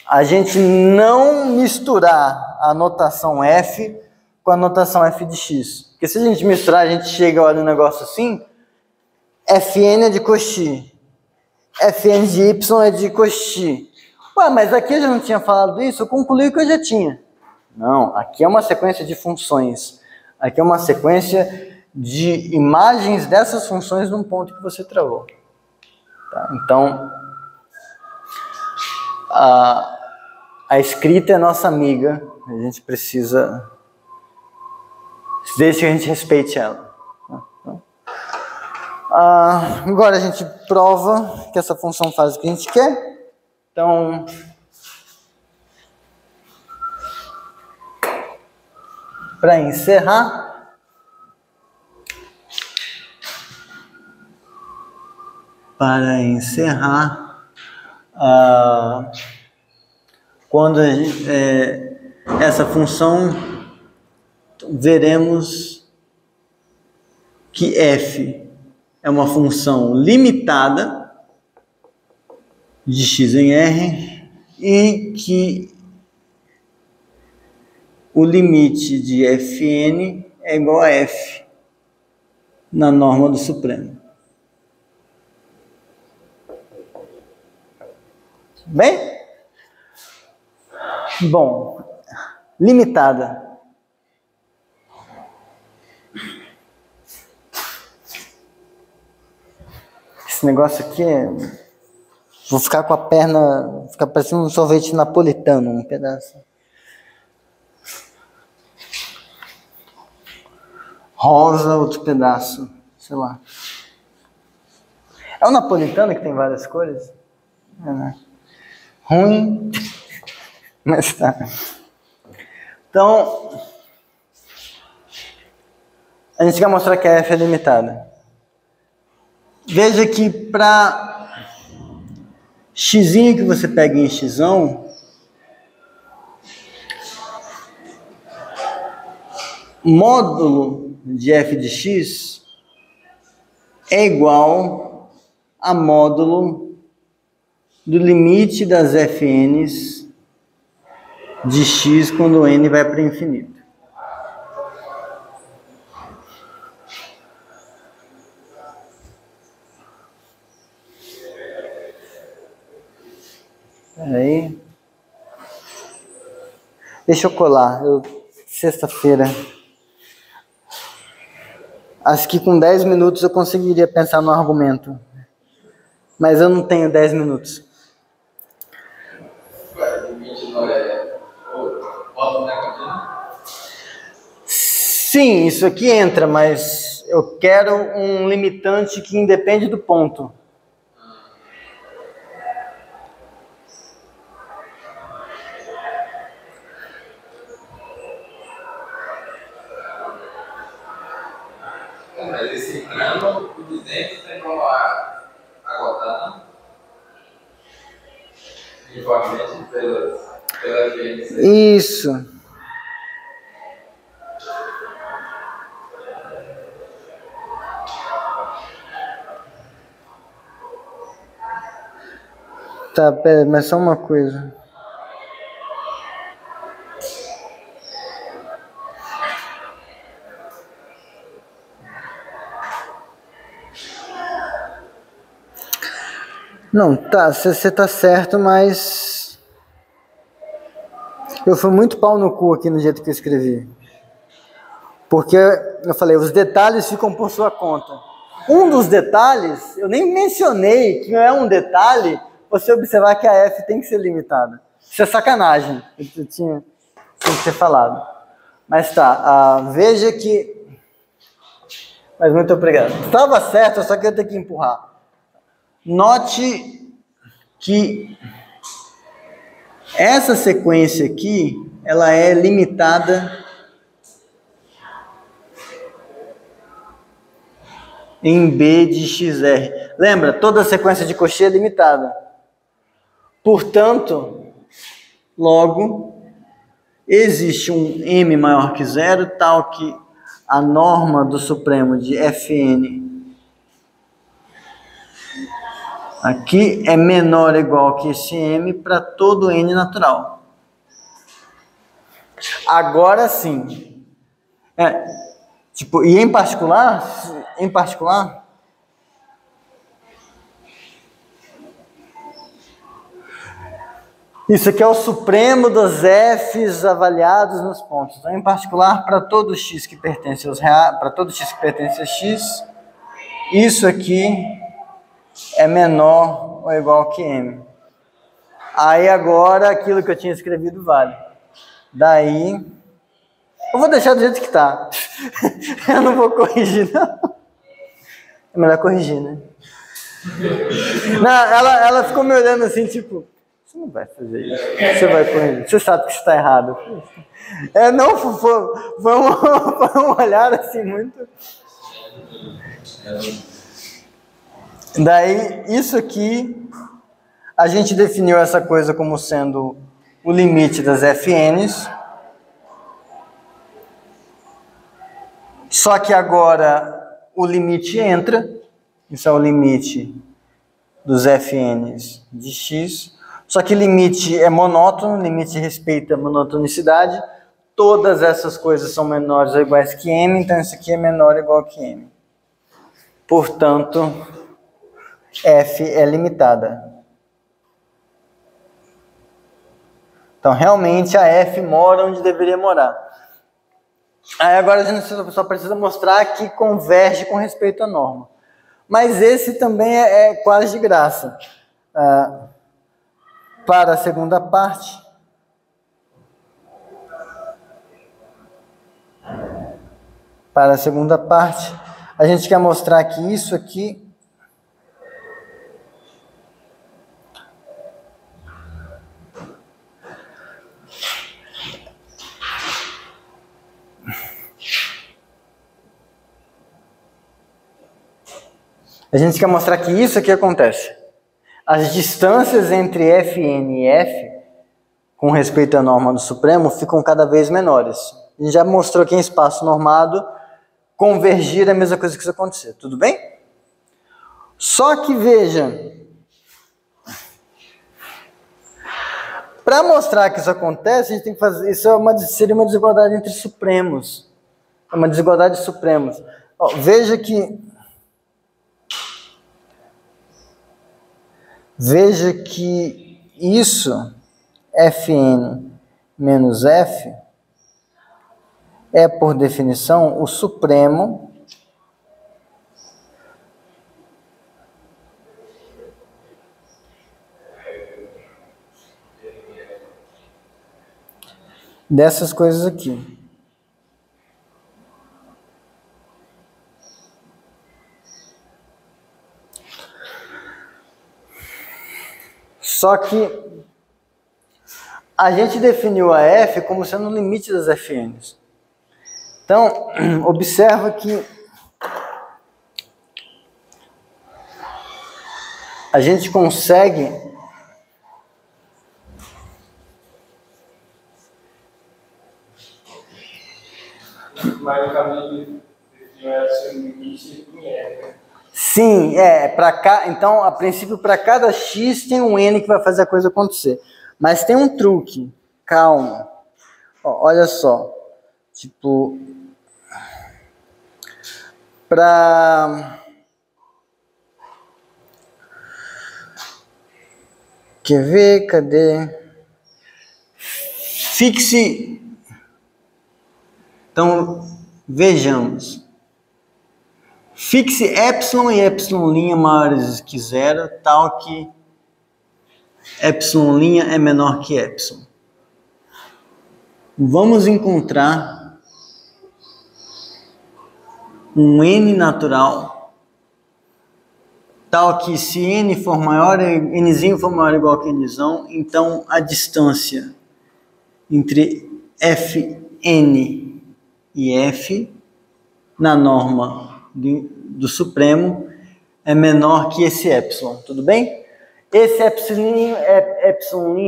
a gente não misturar a notação F com a notação f de x. Porque se a gente misturar, a gente chega a olhar um negócio assim, Fn é de coxi, Fn de y é de coxi. Ué, mas aqui eu já não tinha falado isso, eu concluí que eu já tinha. Não, aqui é uma sequência de funções. Aqui é uma sequência de imagens dessas funções num ponto que você travou. Tá? Então, a escrita é nossa amiga, a gente precisa, desde que a gente respeite ela. Agora a gente prova que essa função faz o que a gente quer. Então, para encerrar, quando a gente, essa função, veremos que f é uma função limitada de x em R e que o limite de Fn é igual a f na norma do Supremo. Bem? Bom, limitada. Esse negócio aqui é... Vou ficar com a perna... Ficar parecendo um sorvete napolitano, um pedaço. Rosa, outro pedaço. Sei lá. É o napolitano que tem várias cores? É, né? Ruim. Mas tá. Então... A gente quer mostrar que a f é limitada. Veja que para x que você pega em x, módulo de f de x é igual a módulo do limite das fn's de x quando n vai para o infinito. Aí, deixa eu colar. Sexta-feira. Acho que com 10 minutos eu conseguiria pensar no argumento. Mas eu não tenho 10 minutos. Sim, isso aqui entra, mas eu quero um limitante que independe do ponto. Mas esse plano, o de dentro tem como agotar, não? Igualmente pela gente. Isso. Tá, pera, mas só uma coisa. Não, tá, você tá certo, mas eu fui muito pau no cu aqui no jeito que eu escrevi. Porque eu falei, os detalhes ficam por sua conta. Um dos detalhes, eu nem mencionei que não é um detalhe, você observar que a f tem que ser limitada. Isso é sacanagem, eu tinha que ter falado. Mas tá, veja que... Mas muito obrigado. Estava certo, eu só queria ter que empurrar. Note que essa sequência aqui, ela é limitada em B de XR. Lembra, toda sequência de Cauchy é limitada. Portanto, logo, existe um M maior que zero, tal que a norma do Supremo de Fn Aqui é menor ou igual que esse m para todo n natural. Agora sim. E em particular, isso aqui é o supremo dos f's avaliados nos pontos. Então, em particular, para todo x que pertence aos reais, para todo x que pertence a x, isso aqui é menor ou igual que m. Aí agora aquilo que eu tinha escrevido vale. Daí, eu vou deixar do jeito que está. Eu não vou corrigir, não. É melhor corrigir, né? Não, ela ficou me olhando assim, tipo, você não vai fazer isso. Você vai corrigir. Você sabe que isso está errado. Não, foi um olhar assim muito... Daí, isso aqui, a gente definiu essa coisa como sendo o limite das fn's. Só que agora o limite entra, isso é o limite dos fn's de x, só que limite é monótono, limite respeita a monotonicidade, todas essas coisas são menores ou iguais que m, então isso aqui é menor ou igual que m. Portanto, f é limitada. Então, realmente, a f mora onde deveria morar. Aí agora a gente só precisa mostrar que converge com respeito à norma. Mas esse também é quase de graça. Para a segunda parte, a gente quer mostrar que isso aqui acontece. As distâncias entre Fn e F, com respeito à norma do Supremo, ficam cada vez menores. A gente já mostrou que em espaço normado, convergir é a mesma coisa que isso acontecer. Tudo bem? Só que veja, para mostrar que isso acontece, a gente tem que fazer. Isso seria uma desigualdade entre supremos. É uma desigualdade de supremos. Veja que isso, Fn menos F, é, por definição, o supremo dessas coisas aqui. Só que a gente definiu a f como sendo o limite das fn's. Então, observa que a gente consegue mas o caminho definiu esse limite em f. Sim, então, a princípio, para cada x tem um n que vai fazer a coisa acontecer. Mas tem um truque, calma. Olha só, quer ver, cadê? Fixe. Então, vejamos. Fixe epsilon e epsilon' maiores que zero, tal que epsilon' é menor que epsilon. Vamos encontrar um n natural, tal que se n for maior, nzinho for maior ou igual que nzão, então a distância entre fn e f, na norma do Supremo, é menor que esse epsilon, tudo bem? Esse epsilon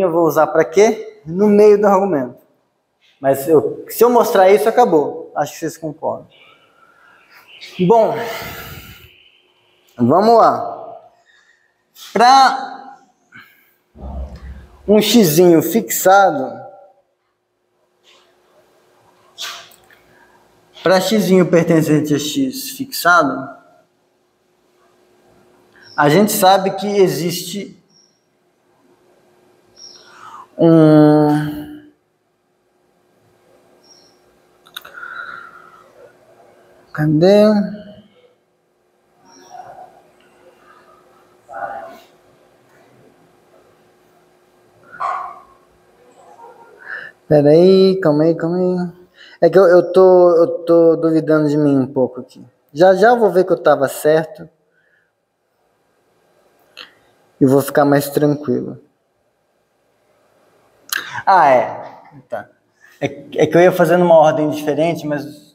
eu vou usar para quê? No meio do argumento. Mas se eu mostrar isso, acabou. Acho que vocês concordam. Bom, vamos lá. Para um xzinho fixado, para xzinho pertencente a x fixado, a gente sabe que existe Cadê? Peraí, calma aí. É que eu tô duvidando de mim um pouco aqui. Já eu vou ver que eu tava certo. E vou ficar mais tranquilo. Ah, é. Tá. É que eu ia fazendo uma ordem diferente, mas...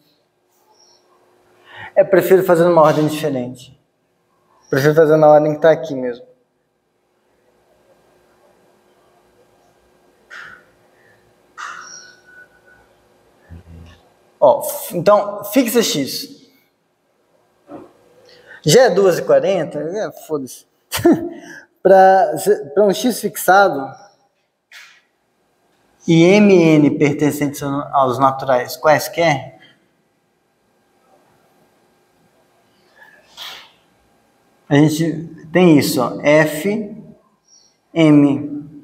prefiro fazer uma ordem diferente. Prefiro fazer na ordem que tá aqui mesmo. Ó, então, fixa x. Já é 2h40? Foda-se. Para um x fixado e mn pertencentes aos naturais quaisquer, a gente tem isso, ó, f m,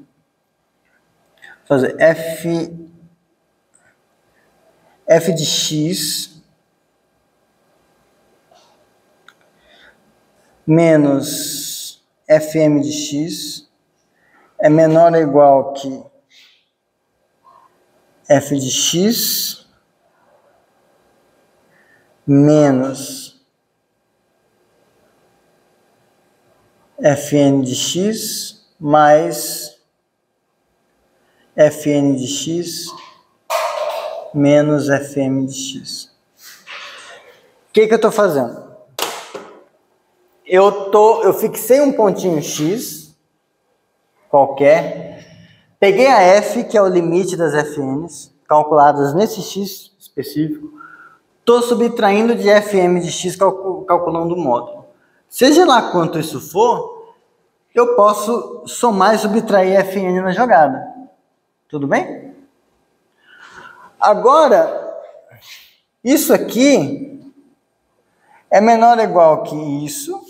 fazer f de x menos fm de x é menor ou igual que f de x menos fn de x mais fn de x menos fm de x. O que eu estou fazendo? Eu fixei um pontinho x qualquer, peguei a f, que é o limite das fn's, calculadas nesse x específico, estou subtraindo de fm de x calculando o módulo. Seja lá quanto isso for, eu posso somar e subtrair fn na jogada. Tudo bem? Agora, isso aqui é menor ou igual que isso.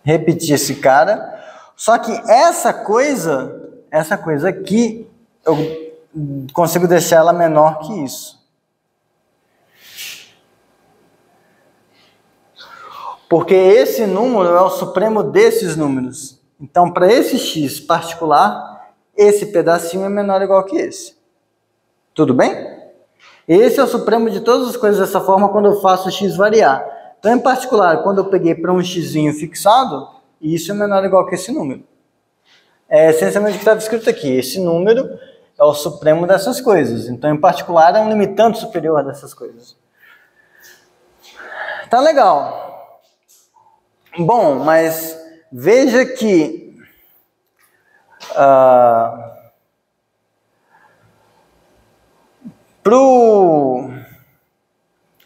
Repetir esse cara. Só que essa coisa aqui, eu consigo deixar ela menor que isso. Porque esse número é o supremo desses números. Então, para esse x particular, esse pedacinho é menor ou igual que esse. Tudo bem? Esse é o supremo de todas as coisas dessa forma quando eu faço x variar. Então, em particular, quando eu peguei para um xzinho fixado, isso é menor ou igual que esse número. É essencialmente o que estava escrito aqui. Esse número é o supremo dessas coisas. Então, em particular, é um limitante superior dessas coisas. Tá legal. Bom, mas veja que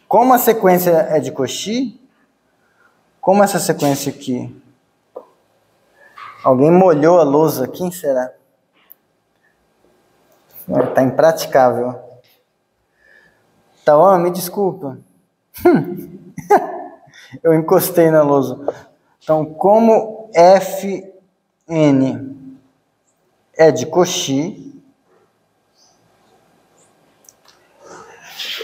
como a sequência é de Cauchy, como essa sequência aqui, alguém molhou a lousa, quem será? Está impraticável. Tauan, me desculpa. Eu encostei na lousa. Então, como Fn é de Cauchy,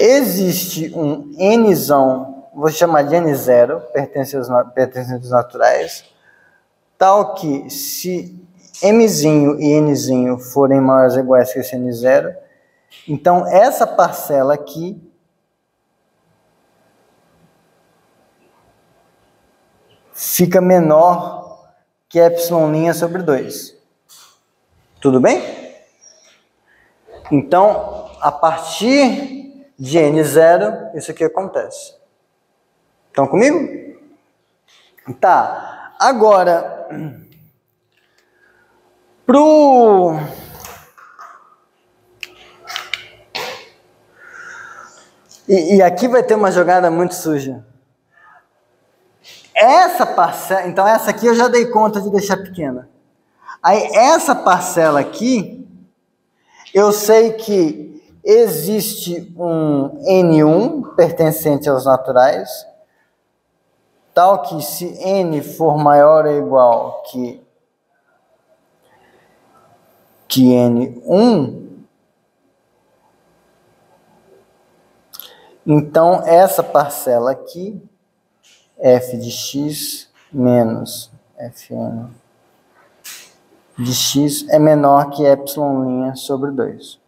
existe um Nzão, vou chamar de N0, pertencente aos naturais, tal que se Mzinho e Nzinho forem maiores ou iguais que esse N0, então essa parcela aqui fica menor que epsilon' sobre 2. Tudo bem? Então, a partir de N0, isso aqui acontece. Estão comigo? Tá. Agora, E aqui vai ter uma jogada muito suja. Essa parcela, então essa aqui eu já dei conta de deixar pequena. Aí essa parcela aqui, eu sei que existe um N1 pertencente aos naturais, tal que se N for maior ou igual que N1, então essa parcela aqui, f de x menos fn de x é menor que epsilon' sobre 2.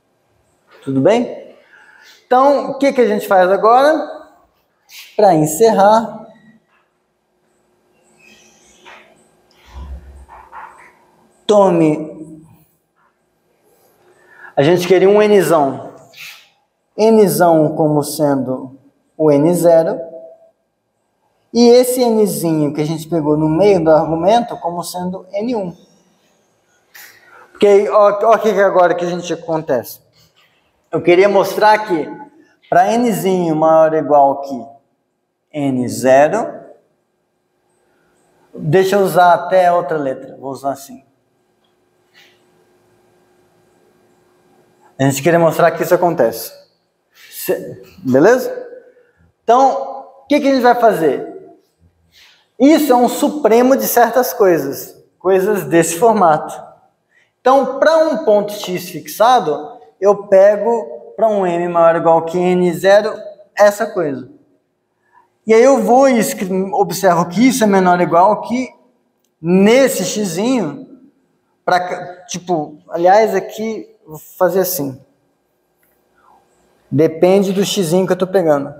Tudo bem? Então, o que a gente faz agora? Para encerrar, tome, a gente queria um nzão. Nzão como sendo o n0, e esse nzinho que a gente pegou no meio do argumento como sendo n1. Porque olha o que agora que a gente acontece. Eu queria mostrar que para nzinho maior ou igual que n0, deixa eu usar até outra letra, vou usar assim. A gente queria mostrar que isso acontece. Beleza? Então, o que a gente vai fazer? Isso é um supremo de certas coisas, coisas desse formato. Então, para um ponto x fixado, eu pego para um m maior ou igual que n0 essa coisa. E aí eu vou e observo que isso é menor ou igual que nesse xzinho, aliás, aqui vou fazer assim. Depende do xzinho que eu estou pegando.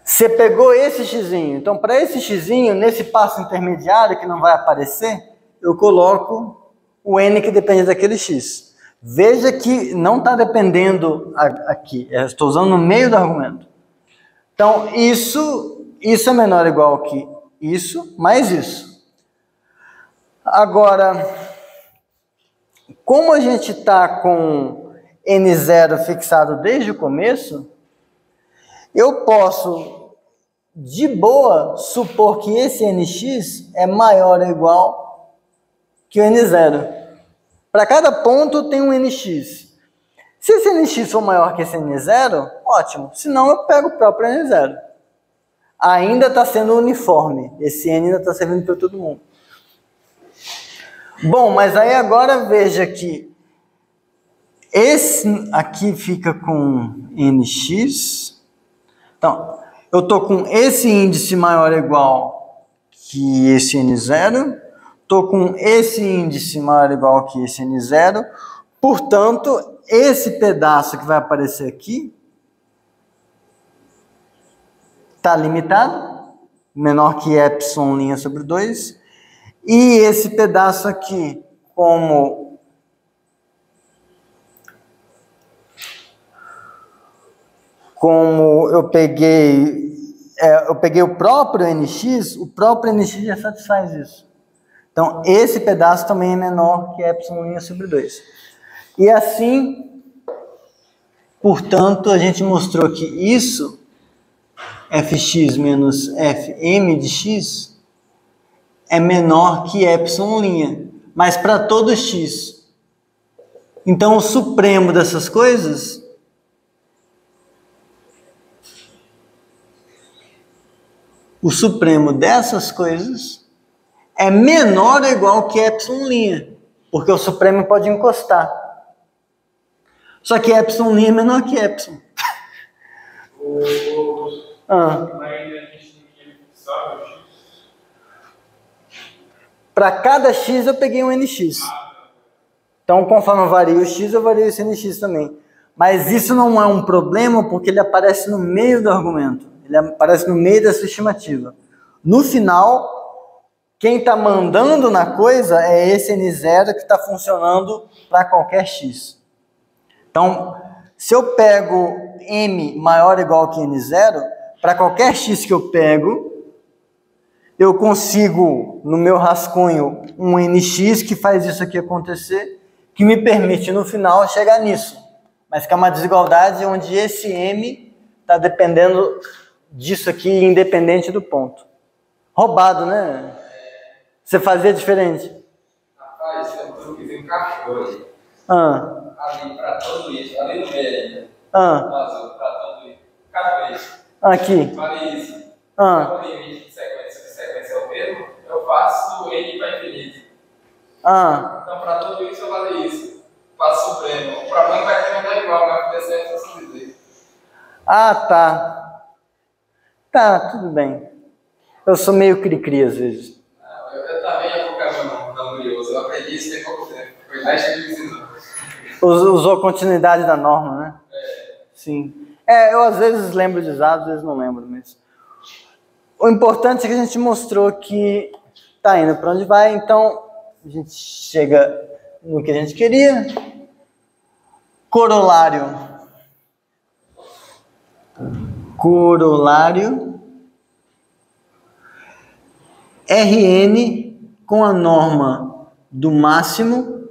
Você pegou esse xzinho, então para esse xzinho, nesse passo intermediário que não vai aparecer, eu coloco o n que depende daquele x. Veja que não está dependendo aqui, eu estou usando no meio do argumento. Então, isso é menor ou igual que isso, mais isso. Agora, como a gente está com n0 fixado desde o começo, eu posso, de boa, supor que esse nx é maior ou igual que o n0. Para cada ponto tem um nx. Se esse nx for maior que esse n0, ótimo. Senão eu pego o próprio n0. Ainda está sendo uniforme. Esse n ainda está servindo para todo mundo. Bom, mas aí agora veja que esse aqui fica com nx. Então, eu estou com esse índice maior ou igual que esse n0. Estou com esse índice maior ou igual que esse n0. Portanto, esse pedaço que vai aparecer aqui está limitado, menor que epsilon' sobre 2. E esse pedaço aqui, como eu peguei o próprio nx já satisfaz isso. Então, esse pedaço também é menor que epsilon' sobre 2. E assim, portanto, a gente mostrou que isso, fx menos fm de x, é menor que epsilon', mas para todo x. Então, o supremo dessas coisas é menor ou igual que epsilon', porque o supremo pode encostar. Só que epsilon' é menor que epsilon. Para cada x eu peguei um nx. Então, conforme eu vario o x, eu vario esse nx também. Mas isso não é um problema porque ele aparece no meio do argumento. Ele aparece no meio da sua estimativa. No final, quem está mandando na coisa é esse n0 que está funcionando para qualquer x. Então, se eu pego m maior ou igual que n0, para qualquer x que eu pego, eu consigo, no meu rascunho, um nx que faz isso aqui acontecer, que me permite no final chegar nisso. Mas que é uma desigualdade onde esse M está dependendo disso aqui, independente do ponto. Roubado, né? Você fazia diferente? Rapaz, eu fiz um cachorro aí. Ali para todo isso, ali no meio. Azul, para todo isso. Cachorro isso. Aqui. Vale isso. O limite de sequência é o mesmo, eu faço N para infinito. Então, para tudo isso, eu vale isso. Faço supremo. O problema vai ter mandar igual, mas poder ser essa dizer. Tá. Tá, tudo bem. Eu sou meio cri-cri às vezes. Eu também ia pro não curioso. Eu aprendi isso tem pouco tempo. Foi 10 que me ensinou. Usou a continuidade da norma, né? Sim. Eu às vezes lembro de usar, às vezes não lembro, mas... O importante é que a gente mostrou que tá indo para onde vai, então a gente chega no que a gente queria. Corolário. Rn com a norma do máximo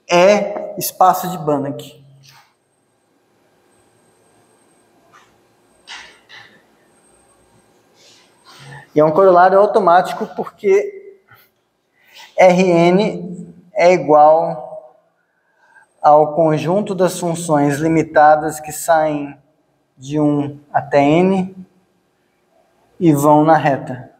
é espaço de Banach. E é um corolário automático porque Rn é igual ao conjunto das funções limitadas que saem de 1 até n e vão na reta.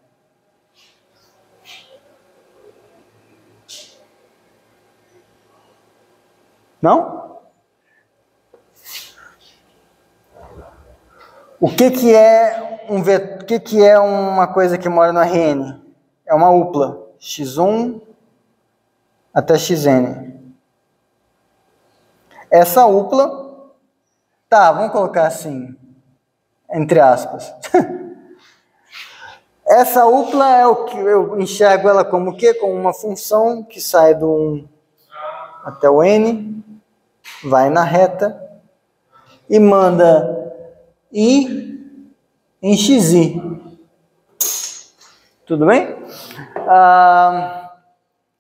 Não? O que é uma coisa que mora no Rn? É uma upla, x1 até xn. Essa upla, vamos colocar assim, entre aspas. Essa upla é o que eu enxergo ela como o quê? Como uma função que sai do 1 até o n, vai na reta e manda I em xi. Tudo bem?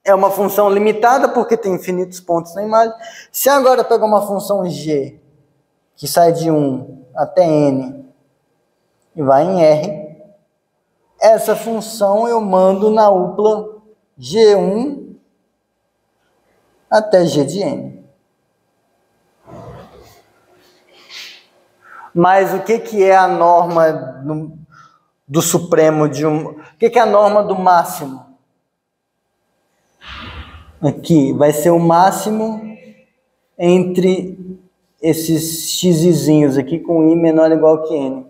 É uma função limitada porque tem infinitos pontos na imagem. Se agora eu pegar uma função g que sai de 1 até n e vai em R, essa função eu mando na upla g1 até g de n. Mas o que é a norma do supremo de um... O que é a norma do máximo? Aqui, vai ser o máximo entre esses xzinhos aqui com i menor ou igual que n.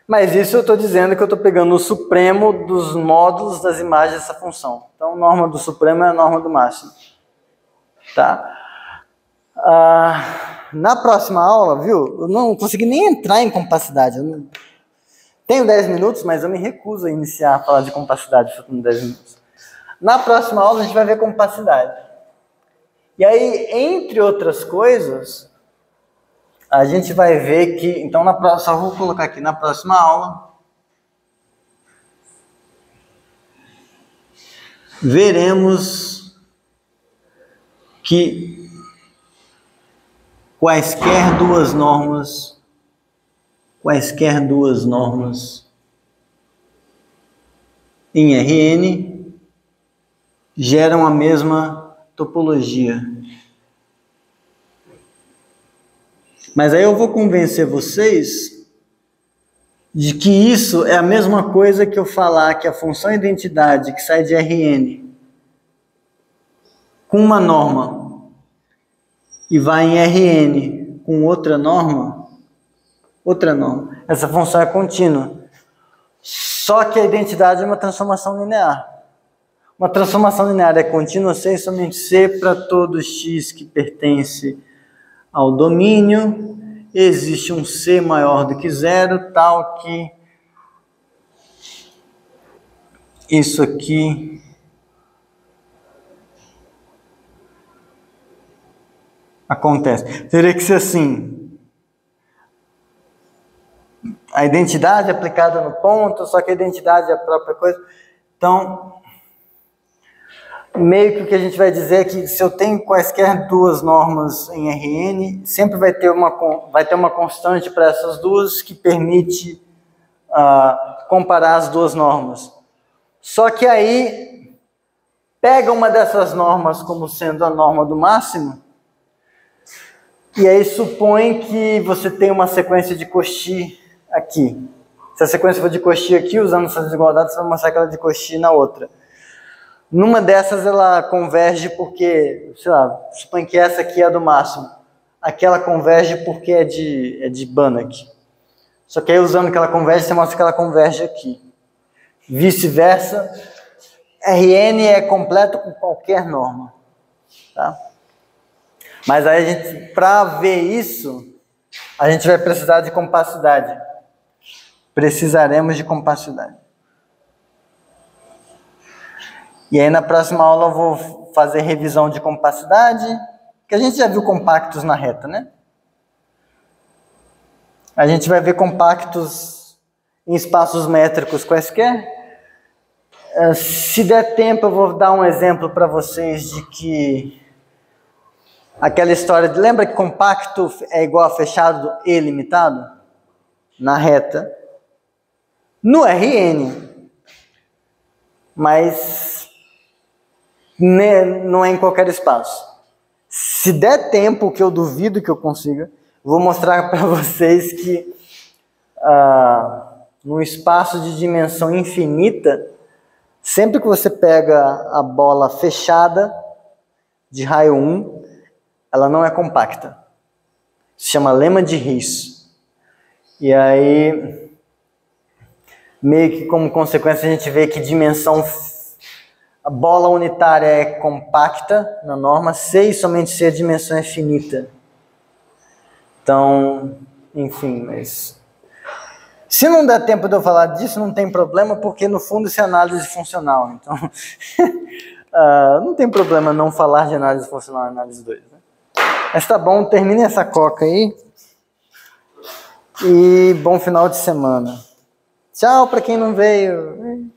Mas isso eu estou dizendo que eu estou pegando o supremo dos módulos das imagens dessa função. Então, a norma do supremo é a norma do máximo. Tá? Na próxima aula, viu? Eu não consegui nem entrar em compacidade. Tenho 10 minutos, mas eu me recuso a iniciar a falar de compacidade faltando 10 minutos. Na próxima aula, a gente vai ver compacidade. E aí, entre outras coisas, a gente vai ver que... Então, só vou colocar aqui na próxima aula. Veremos que quaisquer duas normas em Rn geram a mesma topologia. Mas aí eu vou convencer vocês de que isso é a mesma coisa que eu falar que a função identidade que sai de Rn com uma norma e vai em Rn com outra norma, essa função é contínua. Só que a identidade é uma transformação linear. Uma transformação linear é contínua C e somente C para todo x que pertence ao domínio. Existe um C maior do que zero, tal que isso aqui acontece. Teria que ser assim. A identidade aplicada no ponto, só que a identidade é a própria coisa. Então, meio que o que a gente vai dizer é que se eu tenho quaisquer duas normas em Rn, sempre vai ter uma constante para essas duas que permite comparar as duas normas. Só que aí, pega uma dessas normas como sendo a norma do máximo, e aí supõe que você tem uma sequência de Cauchy aqui. Se a sequência for de Cauchy aqui, usando essas desigualdades, você vai mostrar aquela de Cauchy na outra. Numa dessas ela converge porque, sei lá, supõe que essa aqui é a do máximo. Aquela converge porque é de Banach. Só que aí usando que ela converge, você mostra que ela converge aqui. Vice-versa, Rn é completo com qualquer norma. Tá? Mas aí a gente, para ver isso, a gente vai precisar de compacidade. Precisaremos de compacidade. E aí na próxima aula eu vou fazer revisão de compacidade, que a gente já viu compactos na reta, né? A gente vai ver compactos em espaços métricos quaisquer. Se der tempo eu vou dar um exemplo para vocês de que aquela história de... Lembra que compacto é igual a fechado e limitado? Na reta. No Rn. Mas não é em qualquer espaço. Se der tempo, que eu duvido que eu consiga, vou mostrar para vocês que num espaço de dimensão infinita, sempre que você pega a bola fechada de raio 1, ela não é compacta. Se chama lema de Riesz. E aí, meio que como consequência, a gente vê que a bola unitária é compacta na norma, C e somente C a dimensão é finita. Então, enfim, mas... Se não der tempo de eu falar disso, não tem problema, porque no fundo isso é análise funcional. Então, não tem problema não falar de análise funcional na análise 2. Né? Mas tá bom, termine essa coca aí. E bom final de semana. Tchau para quem não veio.